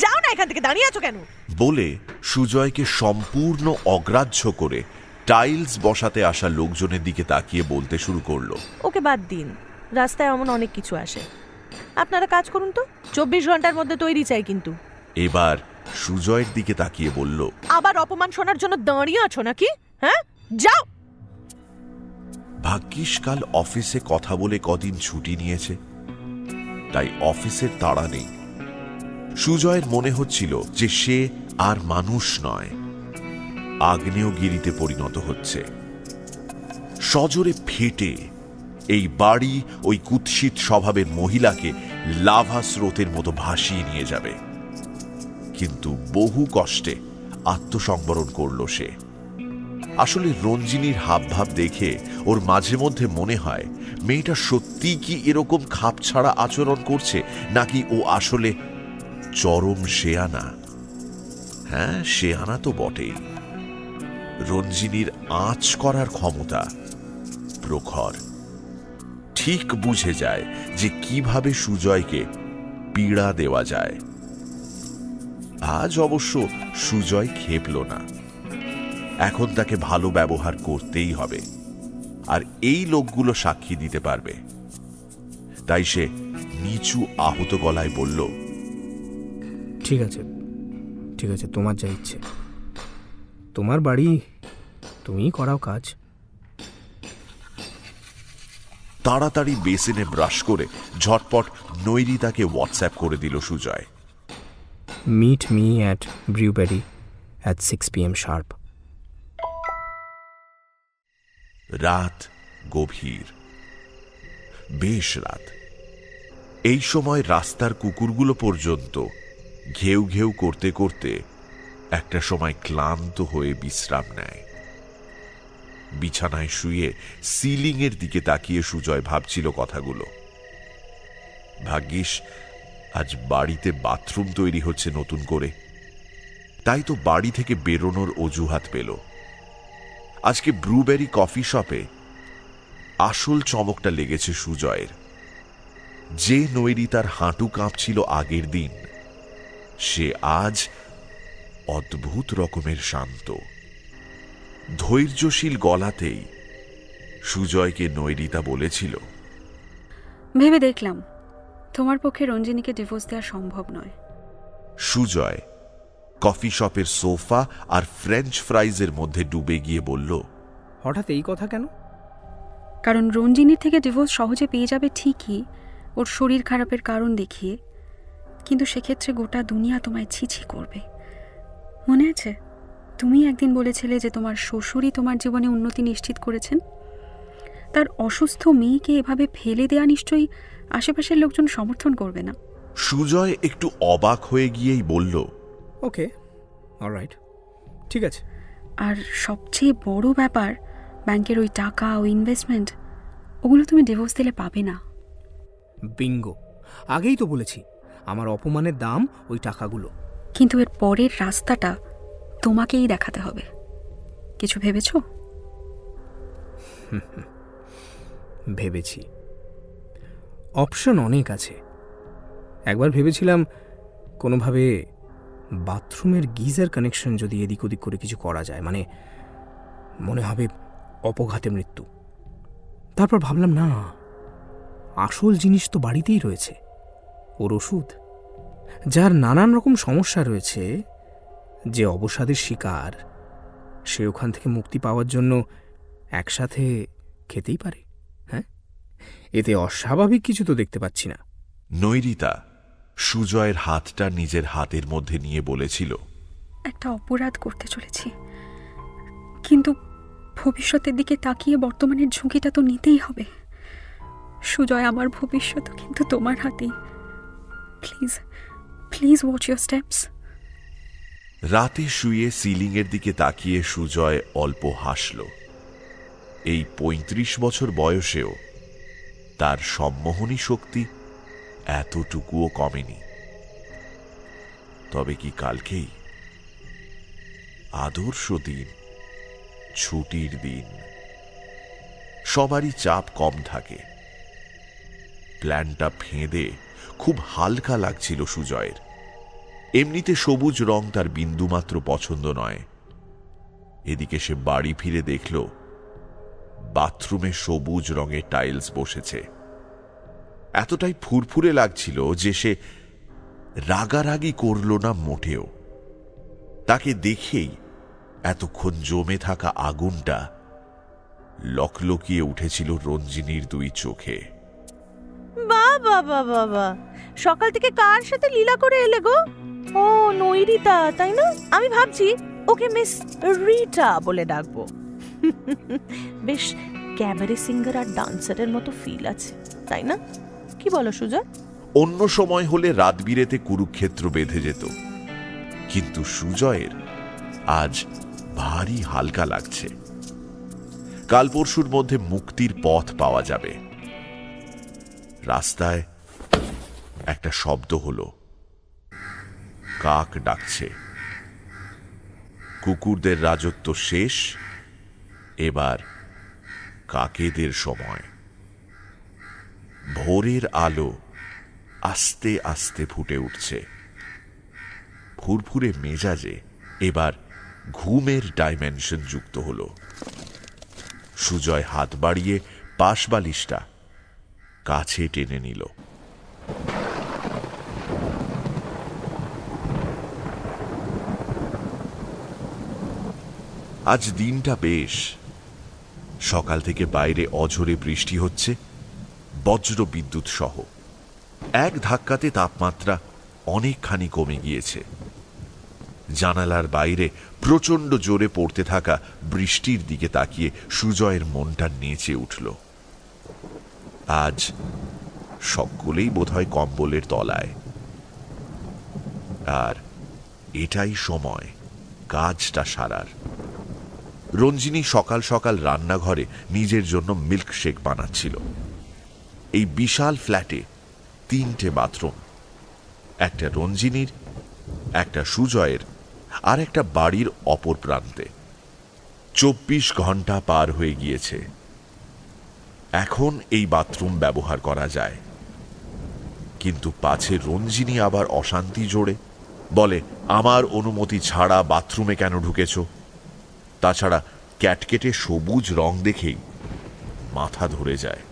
যাও না এখান থেকে, দাঁড়িয়ে আছো কেন? বলে সুজয়কে সম্পূর্ণ অগ্রাহ্য করে টাইলস বসাতে আসা লোকজনের দিকে তাকিয়ে বলতে শুরু করলো, ওকে বাদ দিন, রাস্তায় এমন অনেক কিছু আসে। আপনারা কাজ করুন তো, 24 ঘন্টার মধ্যে তৈরি চাই কিন্তু। এবার সুজয়ের দিকে তাকিয়ে বলল, আবার অপমান শোনার জন্য দাঁড়িয়ে আছো নাকি? হ্যাঁ, যাও। ভাগ্যিস কাল অফিসে কথা বলে কদিন ছুটি নিয়েছে, তাই অফিসের তাড়া নেই। সুজয়ের মনে হচ্ছিল যে সে আর মানুষ নয়, আগ্নেয়গিরিতে পরিণত হচ্ছে। সজোরে ফেটে এই বাড়ি ওই কুৎসিত স্বভাবের মহিলাকে লাভা স্রোতের মতো ভাসিয়ে নিয়ে যাবে। কিন্তু বহু কষ্টে আত্মসংবরণ করল সে। আসলে রঞ্জিনীর হাবভাব দেখে ওর মাঝে মধ্যে মনে হয় মেয়েটা সত্যি কি এরকম খাপছাড়া আচরণ করছে, নাকি ও আসলে চরম শেয়ানা। হ্যাঁ, শেয়ানা তো বটেই। রঞ্জিনীর আঁচ করার ক্ষমতা প্রখর, ঠিক বুঝে যায় যে কিভাবে সুজয়কে পীড়া দেওয়া যায়। আজ অবশ্য সুজয় খেপল না। এখন তাকে ভালো ব্যবহার করতেই হবে, আর এই লোকগুলো সাক্ষী দিতে পারবে। তাই সে নিচু আহত গলায় বলল, ঠিক আছে, ঠিক আছে, তোমার যা ইচ্ছে। তোমার বাড়ি, তুমিই করাও কাজ। তাড়াতাড়ি বেসিনে ব্রাশ করে ঝটপট নৈরিতাকে হোয়াটসঅ্যাপ করে দিল Sujoy. Meet me at Brewberry at 6 PM sharp. রাত গভীর, বেশ রাত। এই সময় রাস্তার কুকুরগুলো পর্যন্ত ঘেউ ঘেউ করতে করতে একটা সময় ক্লান্ত হয়ে বিশ্রাম নেয়। বিছানায় শুয়ে সিলিং এর দিকে তাকিয়ে সুজয় ভাবছিল কথাগুলো। ভাগ্যিস আজ বাড়িতে বাথরুম তৈরি হচ্ছে নতুন করে, তাই তো বাড়ি থেকে বেরোনোর অজুহাত পেল। আজকে ব্রুবেরি কফি শপে আসল চমকটা লেগেছে সুজয়ের। যে নৈরিতার হাঁটু কাঁপছিল আগের দিন, সে আজ অদ্ভুত রকমের শান্ত। ধৈর্যশীল গলাতেই সুজয়কে নৈরিতা বলেছিল, ভেবে দেখলাম তোমার পক্ষে রঞ্জিনীকে ডিভোর্স দেওয়া সম্ভব নয়। সুজয় কফি শপের সোফা আর ফ্রেঞ্চ ফ্রাইজের মধ্যে ডুবে গিয়ে বলল, হঠাৎ এই কথা কেন? কারণ রঞ্জিনীর থেকে ডিভোর্স সহজে পেয়ে যাবে ঠিকই, ওর শরীর খারাপের কারণ দেখিয়ে, কিন্তু সেক্ষেত্রে গোটা দুনিয়া তোমায় ছিছি করবে। মনে আছে তুমি একদিন বলেছিলে যে তোমার শ্বশুরই তোমার জীবনে উন্নতি নিশ্চিত করেছেন? তার অসুস্থ মেয়েকে এভাবে ফেলে দেয়া নিশ্চয়ই আশেপাশের লোকজন সমর্থন করবে না। সুজয় একটু অবাক হয়ে গিয়েই বলল, ওকে, অলরাইট, ঠিক আছে। আর সবচেয়ে বড় ব্যাপার, ব্যাংকের ওই টাকা, ওই ইনভেস্টমেন্ট, ওগুলো তুমি ডিভোর্স দিলে পাবে না। বিঙ্গো, আগেই তো বলেছি আমার অপমানের দাম ওই টাকাগুলো। কিন্তু এর পরের রাস্তাটা তোমাকেই দেখাতে হবে। কিছু ভেবেছো? ভেবেছি, অপশন অনেক আছে। একবার ভেবেছিলাম কোনোভাবে বাথরুমের গিজার কানেকশন যদি এদিক ওদিক করে কিছু করা যায়, মানে মনে হবে অপঘাতে মৃত্যু। তারপর ভাবলাম না, আসল জিনিস তো বাড়িতেই রয়েছে, ওর ওষুধ, যার নানান রকম সমস্যা রয়েছে। যে অবসাদের শিকার, সে ওখান থেকে মুক্তি পাওয়ার জন্য একসাথে খেতেই পারে। হ্যাঁ, এতে অস্বাভাবিক কিছু তো দেখতে পাচ্ছি না। নৈরিতা সুজয়ের হাতটা নিজের হাতের মধ্যে নিয়ে বলেছিল, একটা অপরাধ করতে চলেছি, কিন্তু ভবিষ্যতের দিকে তাকিয়ে বর্তমানের ঝুঁকিটা তো নিতেই হবে। সুজয়, আমার ভবিষ্যৎ কিন্তু তোমার হাতেই। Please please watch your steps. রাতে শুয়ে সিলিংয়ের দিকে তাকিয়ে সুজয় অল্প হাসল। এই 35 বছর বয়সেও তার সম্মোহনী শক্তি এতটুকুও কমেনি। তবে কি কালকেই আদর্শ দিন, ছুটির দিন, সবারই চাপ কম থাকে। প্ল্যানটা ফেঁদে খুব হালকা লাগছিল সুজয়ের। এমনিতে সবুজ রং তার বিন্দুমাত্র পছন্দ নয়। এদিকে সে বাড়ি ফিরে দেখল বাথরুমে সবুজ রঙের টাইলস বসেছে। এতটাই ফুরফুরে লাগছিল যে সে রাগারাগি করল না মোটেও। তাকে দেখেই এতক্ষণ জমে থাকা আগুনটা লকলকিয়ে উঠেছিল রঞ্জিনীর দুই চোখে। বাবা বাবা, সকাল থেকে কার সাথে লীলা করে এলে গো? ও নৈরিতা, তাই না? আমি ভাবছি ওকে মিস রিটা বলে ডাকবো। বেশ ক্যাবারে সিঙ্গার আর ডান্সারের মতো ফিল আছে, তাই না? কি বলো সুজয়? অন্য সময় হলে রাত বিরেতে কুরুক্ষেত্র বেঁধে যেত, কিন্তু সুজয়ের আজ ভারী হালকা লাগছে। কাল পরশুর মধ্যে মুক্তির পথ পাওয়া যাবে। রাস্তায় একটা শব্দ হলো, কাক ডাকছে। কুকুরদের রাজত্ব শেষ, এবার কাকেদের সময়। ভোরের আলো আস্তে আস্তে ফুটে উঠছে। ফুরফুরে মেজাজে এবার ঘুমের ডাইমেনশন যুক্ত হলো। সুজয় হাত বাড়িয়ে পাশ বালিশটা কাছে টেনে নিল। আজ দিনটা বেশ। সকাল থেকে বাইরে অঝোরে বৃষ্টি হচ্ছে, বজ্র বিদ্যুৎ সহ। এক ধাক্কাতে তাপমাত্রা অনেকখানি কমে গিয়েছে। জানালার বাইরে প্রচণ্ড জোরে পড়তে থাকা বৃষ্টির দিকে তাকিয়ে সুজয়ের মনটা নেচে উঠল। আজ সকলেই বোধহয় কম্বলের তলায়, আর এটাই সময় কাজটা সারার। রঞ্জিনী সকাল সকাল রান্নাঘরে নিজের জন্য মিল্কশেক বানাচ্ছিল। এই বিশাল ফ্ল্যাটে 3টে বাথরুম, একটা রঞ্জিনীর, একটা সুজয়ের, আর একটা বাড়ির অপর প্রান্তে। 24 ঘন্টা পার হয়ে গিয়েছে। এখন এই বাথরুম ব্যবহার করা যায়, কিন্তু পাছে রঞ্জিনী আবার অশান্তি জোড়ে, বলে আমার অনুমতি ছাড়া বাথরুমে কেন ঢুকেছ? তাছাড়া ক্যাটকেটে সবুজ রং দেখেই মাথা ধরে যায়।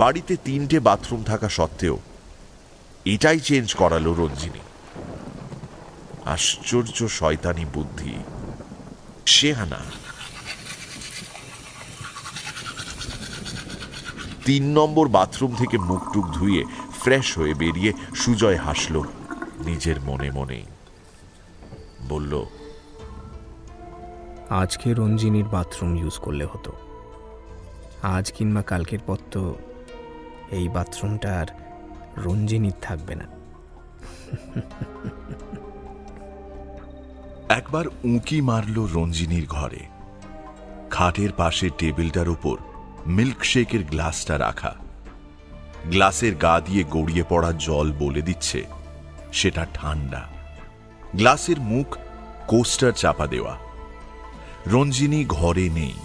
বাড়িতে 3টে বাথরুম থাকা সত্ত্বেও এটাই চেঞ্জ করালো রঞ্জিনী। আশ্চর্য শয়তানি বুদ্ধি, শেহানা। 3 নম্বর বাথরুম থেকে মুখটুক ধুয়ে ফ্রেশ হয়ে বেরিয়ে সুজয় হাসল নিজের মনে মনেই। বলল, আজকে রঞ্জিনীর বাথরুম ইউজ করলে হতো। আজ কিংবা কালকের পর তো এই বাথরুমটা আর রঞ্জিনীর থাকবে না। একবার উঁকি মারল রঞ্জিনীর ঘরে। খাটের পাশে টেবিলটার উপর মিল্কশেকের গ্লাসটা রাখা। গ্লাসের গা দিয়ে গড়িয়ে পড়া জল বলে দিচ্ছে সেটা ঠান্ডা। গ্লাসের মুখ কোস্টার চাপা দেওয়া। রঞ্জিনী ঘরে নেই,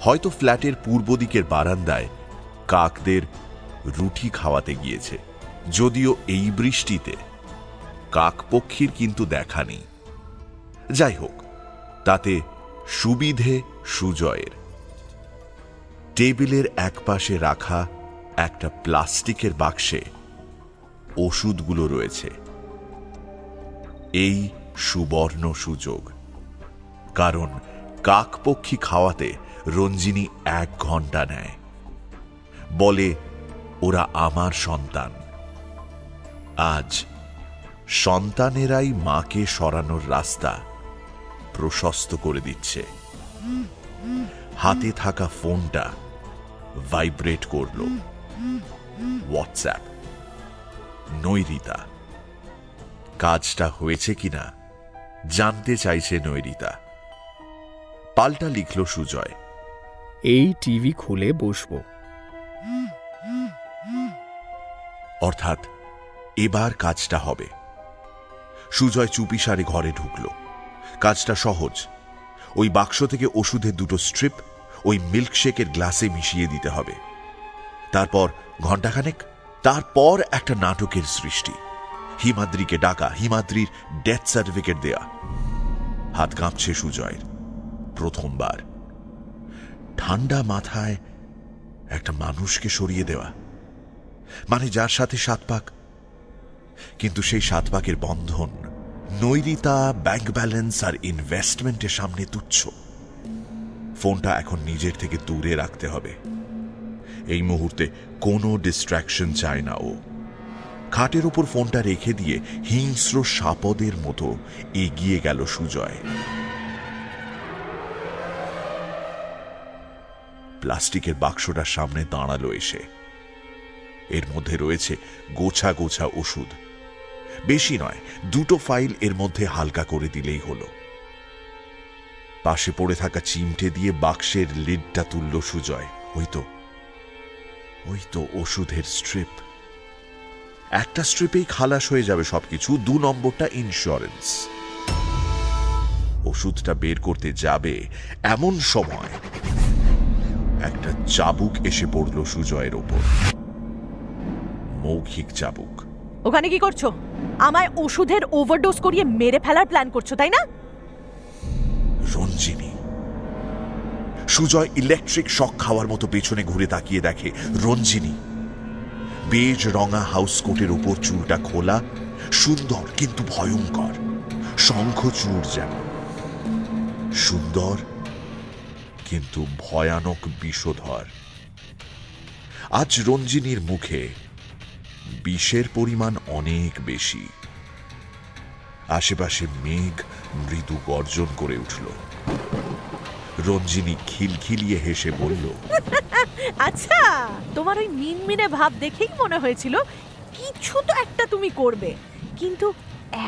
হয়তো ফ্ল্যাটের পূর্ব দিকের বারান্দায় কাকদের রুটি খাওয়াতে গিয়েছে। যদিও এই বৃষ্টিতে কাকপক্ষীর কিন্তু দেখা নেই। যাই হোক, তাতে সুবিধে সুজয়ের। টেবিলের একপাশে রাখা একটা প্লাস্টিকের বাক্সে ওষুধগুলো রয়েছে। এই সুবর্ণ সুযোগ, কারণ কাকপক্ষী খাওয়াতে রঞ্জিনী 1 ঘন্টা নেয়। বলে ওরা আমার সন্তান। আজ সন্তানেরাই মাকে সরানোর রাস্তা প্রশস্ত করে দিচ্ছে। হাতে থাকা ফোনটা ভাইব্রেট করল। হোয়াটসঅ্যাপ। নৈরিতা। কাজটা হয়েছে কিনা জানতে চাইছে নৈরিতা। পাল্টা লিখল সুজয়, এই টিভি খুলে বসবো। অর্থাৎ এবার কাজটা হবে। সুজয় চুপিসারে ঘরে ঢুকল। কাজটা সহজ। ওই বাক্স থেকে ওষুধের 2টো স্ট্রিপ ওই মিল্কশেকের গ্লাসে মিশিয়ে দিতে হবে। তারপর ঘণ্টাখানেক, তারপর একটা নাটকের সৃষ্টি। হিমাদ্রিকে ডাকা, হিমাদ্রির ডেথ সার্টিফিকেট দেয়া। হাত কাঁপছে সুজয়ের। প্রথমবার ঠান্ডা মাথায় একটা মানুষকে সরিয়ে দেওয়া, মানে যার সাথে 7 পাক, কিন্তু সেই 7 পাকের বন্ধন নৈরিতা ব্যাংক ব্যালেন্স আর ইনভেস্টমেন্টের সামনে তুচ্ছ। ফোনটা এখন নিজের থেকে দূরে রাখতে হবে। এই মুহূর্তে কোনো ডিস্ট্র্যাকশন চায় না ও। খাটের উপর ফোনটা রেখে দিয়ে হিংস্র সাপদের মতো এগিয়ে গেল সুজয়। প্লাস্টিকের বাক্সটার সামনে দাঁড়ালো এসে। এর মধ্যে রয়েছে গোছা গোছা ওষুধ। বেশি নয়, 2টো ফাইল এর মধ্যে হালকা করে দিলেই হলো। পাশে পড়ে থাকা চিমটে দিয়ে বাক্সের লিডটা তুলল সুজয়। ওই তো ওষুধের স্ট্রিপ। একটা স্ট্রিপেই খালাস হয়ে যাবে সবকিছু। 2 নম্বরটা ইন্স্যুরেন্স। ওষুধটা বের করতে যাবে এমন সময় একটা চাবুক এসে পড়ল সুজয়ের ওপর। মৌখিক চাবুক। ওখানে কি করছো? আমায় ওষুধের ওভারডোজ করিয়ে মেরে ফেলার প্ল্যান করছো, তাই না? রঞ্জিনী। সুজয় ইলেকট্রিক শক খাওয়ার মতো পেছনে ঘুরে তাকিয়ে দেখে রঞ্জিনী। বেজ রঙা হাউস কোটের উপর চুলটা খোলা, সুন্দর কিন্তু ভয়ঙ্কর। শঙ্খচূড় যেমন সুন্দর কিন্তু ভয়ানক বিষধর। আজ রঞ্জিনীর মুখে বিষের পরিমাণ অনেক বেশি। আশেপাশে মেঘ মৃদু গর্জন করে উঠল। রঞ্জিনী খিলখিলিয়ে হেসে বলল, আচ্ছা, তোমার ওই মিনমিনে ভাব দেখেই মনে হয়েছিল কিছু তো একটা তুমি করবে, কিন্তু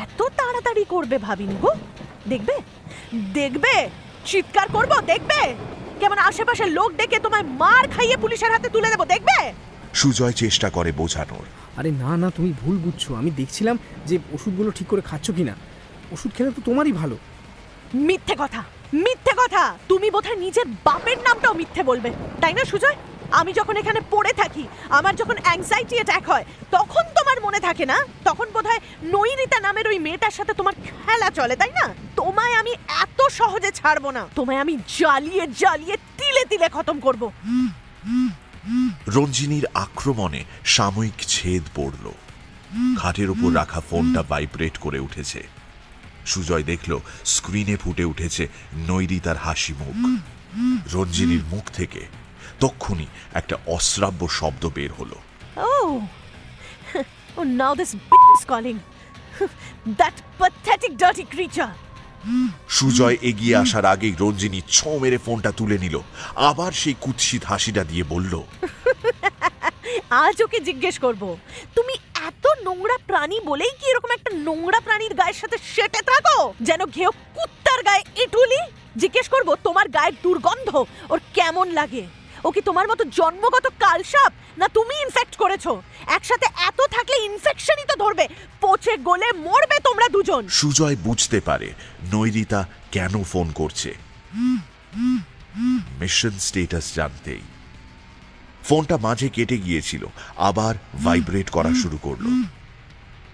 এত তাড়াতাড়ি করবে ভাবিনি গো। দেখবে দেখবে চিৎকার করব, দেখবে কেমন আশেপাশে লোক ডেকে তোমায় মার খাইয়ে পুলিশের হাতে তুলে দেবো, দেখবে। সুজয় চেষ্টা করে বোঝানোর। আরে না না, তুমি ভুল বুঝছো। আমি দেখছিলাম যে ওষুধগুলো ঠিক করে খাচ্ছ কিনা। ওষুধ খেলে তো তোমারই ভালো। মিথ্যে কথা, মিথ্যে কথা। তুমি বোধহয় নিজের বাপের নামটাও মিথ্যে বলবে, তাই না সুজয়? আমি যখন এখানে পড়ে থাকি, আমার যখন অ্যাংজাইটি অ্যাটাক হয়, তখন তোমার মনে থাকে না? তখন বোধহয় নৈরিতা নামের ওই মেয়েটার সাথে তোমার খেলা চলে, তাই না? তোমায় আমি এত সহজে ছাড়বো না। তোমায় আমি জ্বালিয়ে জ্বালিয়ে তিলে তিলে খতম করব। রঞ্জিনীর আক্রমণে সাময়িক ছেদ পড়ল। খাটের উপর রাখা ফোনটা ভাইব্রেট করে উঠেছে। সুজয় দেখল স্ক্রিনে ফুটে উঠেছে নৈরিতার হাসি মুখ। রঞ্জিনীর মুখ থেকে তক্ষুনি একটা অশ্রাব্য শব্দ বের হলো। Oh, now this bitch is calling. That pathetic dirty creature. Sujoy এগিয়ে আসার আগেই রঞ্জিনী ছোঁ মেরে ফোনটা তুলে নিল। আবার সেই কুৎসিত হাসিটা দিয়ে বলল, আজ ওকে জিজ্ঞেস করব, তুমি এত নোংরা প্রাণী বলেই কি এরকম একটা নোংরা প্রাণীর গায়ের সাথে সেটে থাকো, যেন ঘেউ কুত্তার গায়ে এঁটুলি? জিজ্ঞেস করব তোমার গায়ের দুর্গন্ধ ওর কেমন লাগে। ও কি তোমার মতো জন্মগত কালসাপ, না তুমি ইনফেক্ট করেছো? একসাথে এত থাকলে ইনফেকশনই তো ধরবে, পচে গলে মরবে তোমরা দুজন। সুজয় বুঝতে পারে নৈরিতা কেন ফোন করছে। মিশন স্ট্যাটাস জানতেই। ফোনটা মাঝে কেটে গিয়েছিল, আবার ভাইব্রেট করা শুরু করলো।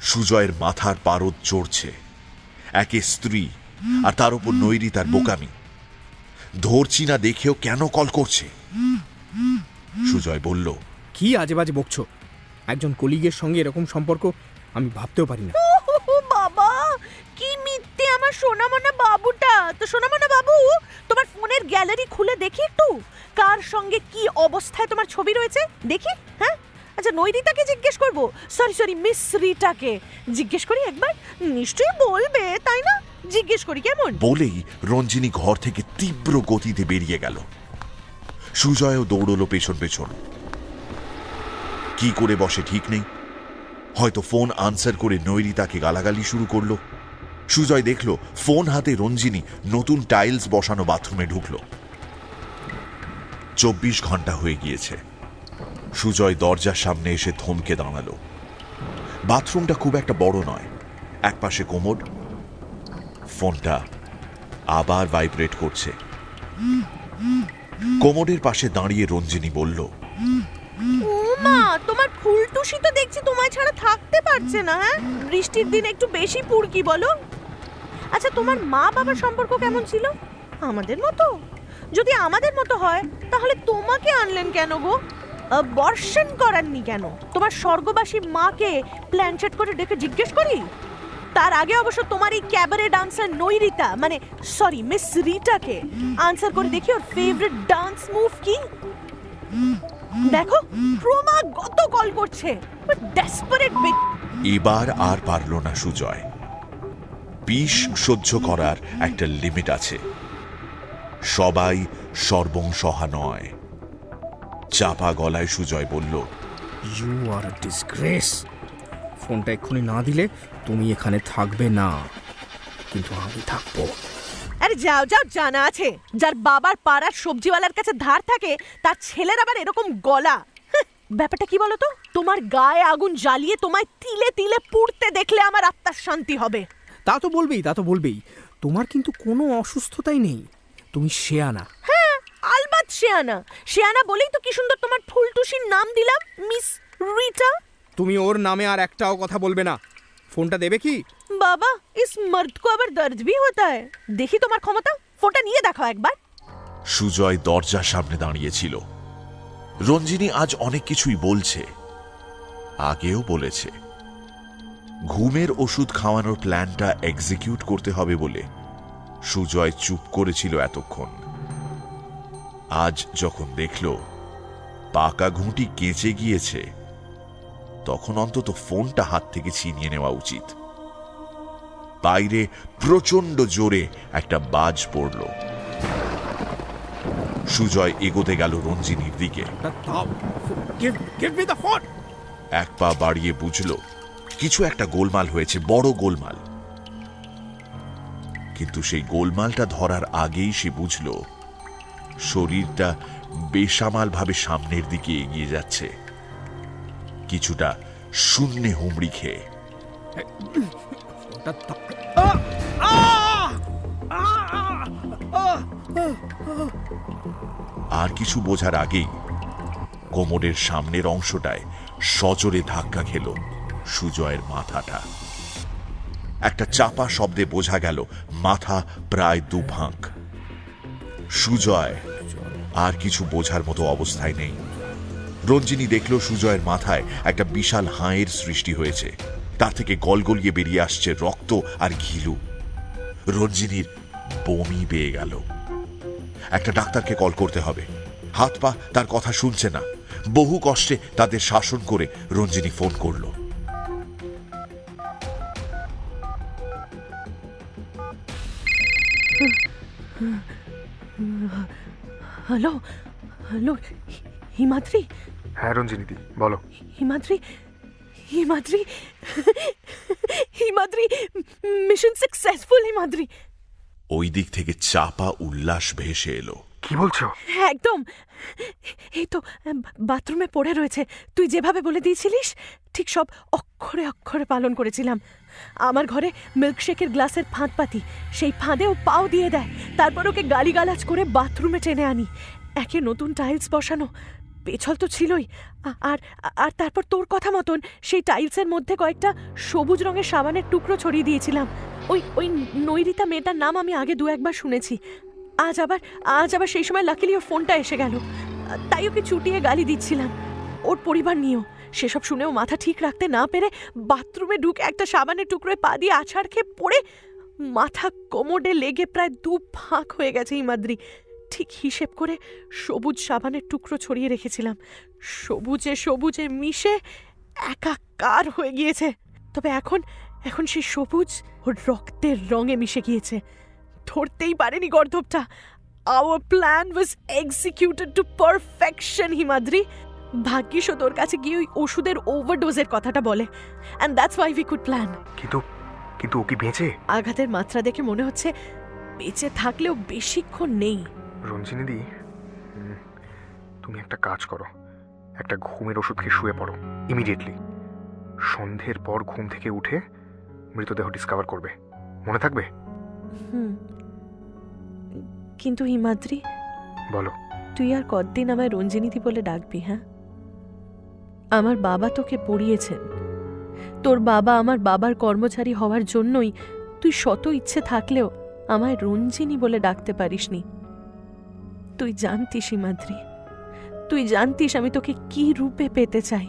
সুজয়ের মাথার পারদ চড়ছে। একে স্ত্রী আর তার উপর নৈরিতার বোকামি। ধরছি না দেখেও কেন কল করছে? সুজয় বলল, কি আজে বাজে বকছো? একজন কলিগের সঙ্গে এরকম সম্পর্ক আমি ভাবতেও পারি না। বাবা, কি মিথ্যে আমার সোনামনা বাবুটা। তো সোনামনা বাবু, তোমার ফোনের গ্যালারি খুলে দেখি একটু, কার সঙ্গে কি অবস্থায় তোমার ছবি রয়েছে দেখি। হ্যাঁ, আচ্ছা, নৈরিতাকে জিজ্ঞেস করব, সরি মিস রিটাকে জিজ্ঞেস করি একবার। নিশ্চয়ই বলবে, তাই না? জিজ্ঞেস করি কেমন? বলেই রঞ্জিনী ঘর থেকে তীব্র গতিতে বেরিয়ে গেল। সুজয়ও দৌড়লো পেছন পেছন। কি করে বসে ঠিক নেই। হয়তো ফোন আনসার করে নৈরিতাকে গালাগালি শুরু করলো। সুজয় দেখল ফোন হাতে রঞ্জিনী নতুন টাইলস বসানো বাথরুমে ঢুকলো। 24 ঘন্টা হয়ে গিয়েছে। সুজয় দরজার সামনে এসে থমকে দাঁড়ালো। বাথরুমটা খুব একটা বড় নয়, একপাশে কোমোড। ফোনটা আবার ভাইব্রেট করছে। কোমোডের পাশে দাঁড়িয়ে রঞ্জিনী বলল, ও মা, তোমার ফুলটুসি তো দেখছি তোমায় ছাড়া থাকতে পারছে না। হ্যাঁ, বৃষ্টির দিন একটু বেশি পুরকি বলো। আচ্ছা, তোমার মা বাবার সম্পর্ক কেমন ছিল? আমাদের মতো? যদি আমাদের মতো হয় তাহলে তোমাকে আনলেন কেন গো? বর্ষণ করাননি কেন? তোমার স্বর্গবাসী মাকে প্ল্যানচেট করে ডেকে জিজ্ঞেস করি। তার আগে অবশ্য তোমার এই ক্যাবারে ডান্সার নৈরিতা মানে সরি মিস রিটাকে আনসার করে দেখি ওর ফেভারিট ডান্স মুভ কি। দেখো ক্রমাগত কল করছে, ডেসপারেট। এবার আর পারল না সুজয়। বিষ সহ্য করার একটা লিমিট আছে। সবাই সর্বংসহা নয়। চাপা গলায় সুজয় বলল, ইউ আর ডিসগ্রেস। ফোনটা এক্ষুনি না দিলে তুমি এখানে থাকবে না, কিন্তু আমি থাকবো। আরে যাও যাও, জানা আছে যার বাবার পাড়ার সবজিওয়ালার কাছে ধার থাকে তার ছেলের আবার এরকম গলা। ব্যাপারটা কি বলো তো, তোমার গায়ে আগুন জ্বালিয়ে তোমায় তিলে তিলে পুড়তে দেখলে আমার আত্মার শান্তি হবে। তা তো বলবেই। তোমার কিন্তু কোনো অসুস্থতাই নেই, তুমি শেয়ানা। হ্যাঁ আলবাত শেয়ানা বলেই তো কি সুন্দর তোমার ফুলটুসির নাম দিলাম, মিস রিটা। তুমি ওর নামে আর একটাও কথা বলবে না। ফোনটা দেবে কি? বাবা ইস মর্দ কো আবার দর্দ ভি হোতা হ্যায়। দেখি তোমার ক্ষমতা, ফোনটা নিয়ে দেখাও একবার। সুজয় দরজার সামনে দাঁড়িয়েছিল। রঞ্জিনী আজ অনেক কিছুই বলছে, আগেও বলেছে। ঘুমের ওষুধ খাওয়ানোর প্ল্যানটা এক্সিকিউট করতে হবে বলে সুজয় চুপ করেছিল এতক্ষণ। আজ যখন দেখল পাকা ঘুঁটি কেঁচে গিয়েছে, তখন অন্তত ফোনটা হাত থেকে ছিনিয়ে নেওয়া উচিত। বাইরে প্রচন্ড জোরে একটা বাজ পড়ল। সুজয় এগোতে গেল রঞ্জিনীর দিকে। এক পা বাড়িয়ে বুঝল কিছু একটা গোলমাল হয়েছে, বড় গোলমাল। কিন্তু সেই গোলমালটা ধরার আগেই সে বুঝল শরীরটা বেসামাল ভাবে সামনের দিকে এগিয়ে যাচ্ছে, কিছুটা শূন্যে হুমড়ি খেয়ে। আর কিছু বোঝার আগেই কোমরের সামনের অংশটায় সজোরে ধাক্কা খেল সুজয়ের মাথাটা। একটা চাপা শব্দে বোঝা গেল মাথা প্রায় দুভাগ। সুজয় আর কিছু বোঝার মতো অবস্থায় নেই। রঞ্জিনী দেখল সুজয়ের মাথায় একটা বিশাল হাঁয়ের সৃষ্টি হয়েছে, তার থেকে গলগলিয়ে বেরিয়ে আসছে রক্ত আর ঘিলু। রঞ্জিনীর বমি পেয়ে গেল। একটা ডাক্তারকে কল করতে হবে। হাত পা তার কথা শুনছে না। বহু কষ্টে তাদের শাসন করে রঞ্জিনী ফোন করল। Hello hello, Himadri? হ্যাঁ রঞ্জিনীদি বলো। Himadri Himadri Himadri, mission successful Himadri. ওই দিক থেকে চাপা উল্লাস ভেসে এলো। কি বলছো? একদম, এই তো বাথরুমে পড়ে রয়েছে। তুই যেভাবে বলে দিয়েছিলিস ঠিক সব অক্ষরে অক্ষরে পালন করেছিলাম। আমার ঘরে মিল্কশেকের গ্লাসের ফাঁদ পাতি, সেই ফাঁদে ও পাও দিয়ে দেয়, তারপর ওকে গালিগালাজ করে বাথরুমে টেনে আনি। একে নতুন টাইলস বসানো, পেছল তো ছিলই, আর আর তারপর তোর কথা মতন সেই টাইলসের মধ্যে কয়েকটা সবুজ রঙের সাবানের টুকরো ছড়িয়ে দিয়েছিলাম। ওই নৈরিতা মেয়েটার নাম আমি আগে দু একবার শুনেছি। আজ আবার সেই সময় লাকিলি ওর ফোনটা এসে গেল, তাই ওকে চুটিয়ে গালি দিচ্ছিলাম। ওর পরিবার নিয়েও সেসব শুনেও মাথা ঠিক রাখতে না পেরে বাথরুমে ঢুকে একটা সাবানের টুকরোয় পা দিয়ে আছাড় খেয়ে পড়ে মাথা কোমরে লেগে প্রায় দু ফাঁক হয়ে গেছে হিমাদ্রি। ঠিক হিসেব করে সবুজ সাবানের টুকরো ছড়িয়ে রেখেছিলাম, সবুজে সবুজে মিশে একাকার হয়ে গিয়েছে। তবে এখন সেই সবুজ ওর রক্তের রঙে মিশে গিয়েছে। ধরতেই পারেনি গর্ধবটা। Our plan was executed to perfection Himadri. ভাগ্যিস ও তোর কাছে গিয়ে ওই ওষুধের ওভারডোজের কথাটা বলে, and that's why we could plan. কিন্তু ও কি বেঁচে? আঘাতের মাত্রা দেখে মনে হচ্ছে বেঁচে থাকলেও বেশিক্ষণ নেই। রঞ্জিনীদি, তুমি একটা কাজ করো, একটা ঘুমের ওষুধ খেয়ে শুয়ে পড়ো ইমিডিয়েটলি। সন্ধ্যের পর ঘুম থেকে উঠে মৃতদেহ ডিসকভার করবে, মনে থাকবে? কিন্তু হিমাদ্রি, বলো। তুই আর কতদিন আমায় রঞ্জিনীদি বলে ডাকবি? হ্যাঁ, আমার বাবা তোকে পড়িয়েছেন। তোর বাবা আমার বাবার কর্মচারী হওয়ার জন্যই তুই শত ইচ্ছে থাকলেও আমায় রঞ্জিনী বলে ডাকতে পারিসনি। তুই জানতিস হিমাদ্রি, তুই জানতিস আমি তোকে কি রূপে পেতে চাই।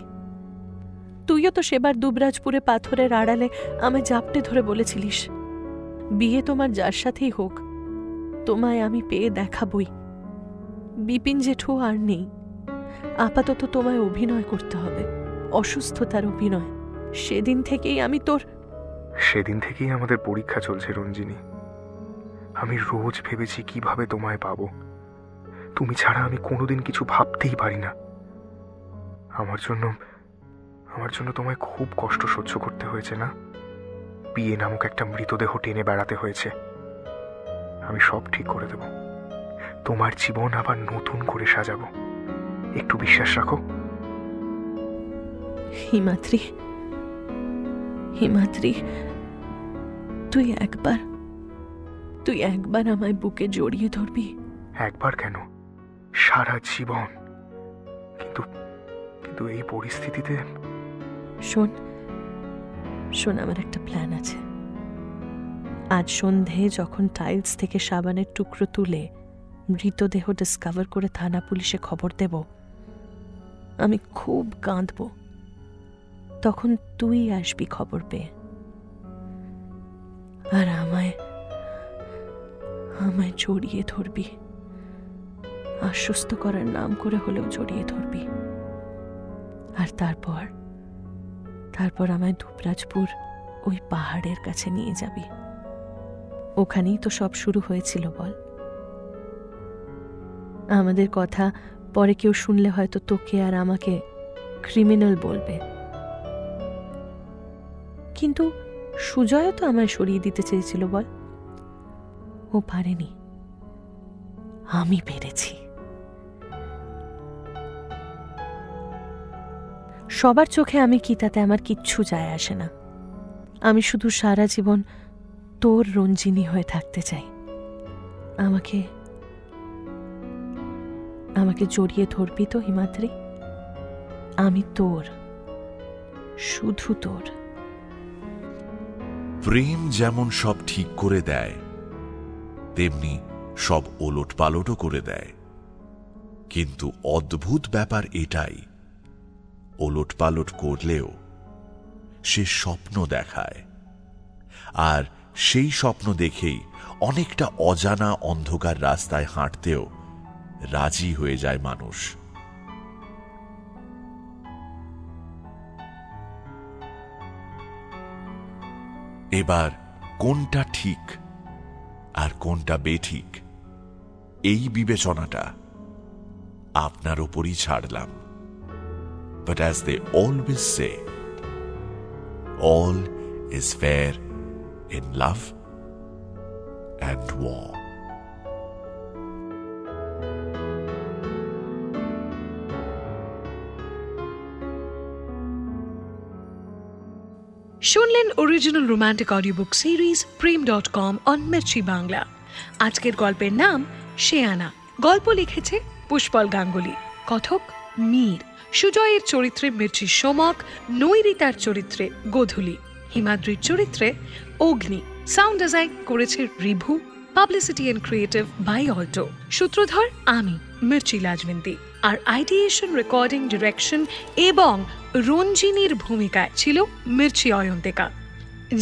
তুইও তো সেবার দুবরাজপুরে পাথরের আড়ালে আমায় জাপটে ধরে বলেছিলিস, বিয়ে তোমার যার সাথেই হোক, তোমায় আমি পেয়ে দেখাবই। বিপিন জেঠু আর নেই, আপাতত তোমায় অভিনয় করতে হবে, অসুস্থতার অভিনয়। সেদিন থেকেই আমি তোর সেদিন থেকেই আমাদের পরীক্ষা চলছে রঞ্জিনী। আমি রোজ ভেবেছি কিভাবে তোমায় পাবো। তুমি ছাড়া আমি কোনোদিন কিছু ভাবতেই পারি না। আমার জন্য তোমায় খুব কষ্ট সহ্য করতে হয়েছে না? বিয়ে নামক একটা মৃতদেহ টেনে বেড়াতে হয়েছে। আমি সব ঠিক করে দেব, তোমার জীবন আবার নতুন করে সাজাবো। একটু বিশ্বাস রাখো। হিমাদ্রি, হিমাদ্রি, তুই একবার আমায় বুকে জড়িয়ে ধরবি? একবার কেন, সারা জীবন। কিন্তু কিন্তু এই পরিস্থিতিতে শোন, আমার একটা প্ল্যান আছে। আজ সন্ধে যখন টাইলস থেকে সাবানের টুকরো তুলে মৃতদেহ ডিসকভার করে থানা পুলিশে খবর দেব, আমি খুব কাঁদব। তখন তুই আসবি খবর পেয়ে, আর আমায় জড়িয়ে ধরবি, আশ্বস্ত করার নাম করে হলেও জড়িয়ে ধরবি। আর তারপর আমায় দুবরাজপুর ওই পাহাড়ের কাছে নিয়ে যাবি। ওখানেই তো সব শুরু হয়েছিল বল। আমাদের কথা পরে কেউ শুনলে হয়তো তোকে আর আমাকে ক্রিমিনাল বলবে, কিন্তু সুজয়ও তো আমায় সরিয়ে দিতে চেয়েছিল বল। ও পারেনি, আমি পেরেছি। সবার চোখে আমি কি তাতে আমার কিচ্ছু যায় আসে না। আমি শুধু সারা জীবন তোর রঞ্জিনী হয়ে থাকতে চাই। আমাকে জড়িয়ে ধরবি তো হিমাদ্রি? আমি তোর, শুধু তোর। প্রেম যেমন সব ঠিক করে দেয়, তেমনি সব ওলটপালটও করে দেয়। কিন্তু অদ্ভুত ব্যাপার এটাই, ওলটপালট করলেও সে স্বপ্ন দেখায়, আর সেই স্বপ্ন দেখেই অনেকটা অজানা অন্ধকার রাস্তায় হাঁটতেও রাজি হয়ে যায় মানুষ। এবার কোনটা ঠিক আর কোনটা বেঠিক, এই বিবেচনাটা আপনার উপরই ছাড়লাম। But as they always say, all is fair in love and war. শুনলেন original romantic audio book series প্রেম.com অন মির্চি বাংলা। আজকের গল্পের নাম শেয়ানা। গল্প লিখেছে পুষ্পল গাঙ্গুলি, কথক মীর। সুজয়ের চরিত্রে মির্চি সোমক, নৈরিতার চরিত্রে গোধূলি, হিমাদ্রির চরিত্রে অগ্নি। সাউন্ড ডিজাইন করেছে Rivu, publicity and creative by Alto. সূত্রধর আমি মির্চি লাজবিন্দি, আর আইডিয়েশন, রেকর্ডিং, ডিরেকশন এবং রঞ্জিনীর ভূমিকায় ছিল মির্চি অয়ন্তিকা।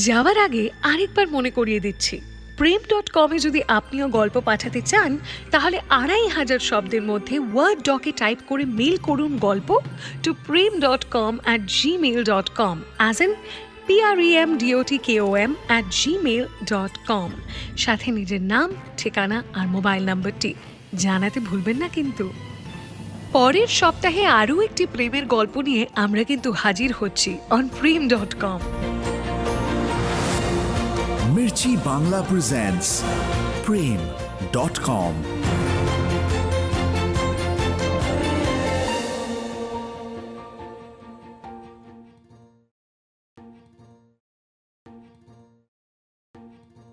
যাওয়ার আগে আরেকবার মনে করিয়ে দিচ্ছি, প্রেম.com-এ যদি আপনিও গল্প পাঠাতে চান, তাহলে 2500 শব্দের মধ্যে ওয়ার্ড ডকে টাইপ করে মেল করুন গল্প two prem.com@gmail.com, as in premdotkom@gmail.com। সাথে নিজের নাম, ঠিকানা আর মোবাইল নাম্বারটি জানাতে ভুলবেন না কিন্তু। পরের সপ্তাহে আরও একটি প্রেমের গল্প নিয়ে আমরা কিন্তু হাজির হচ্ছি on prem.com। Mirchi Bangla presents Prem.com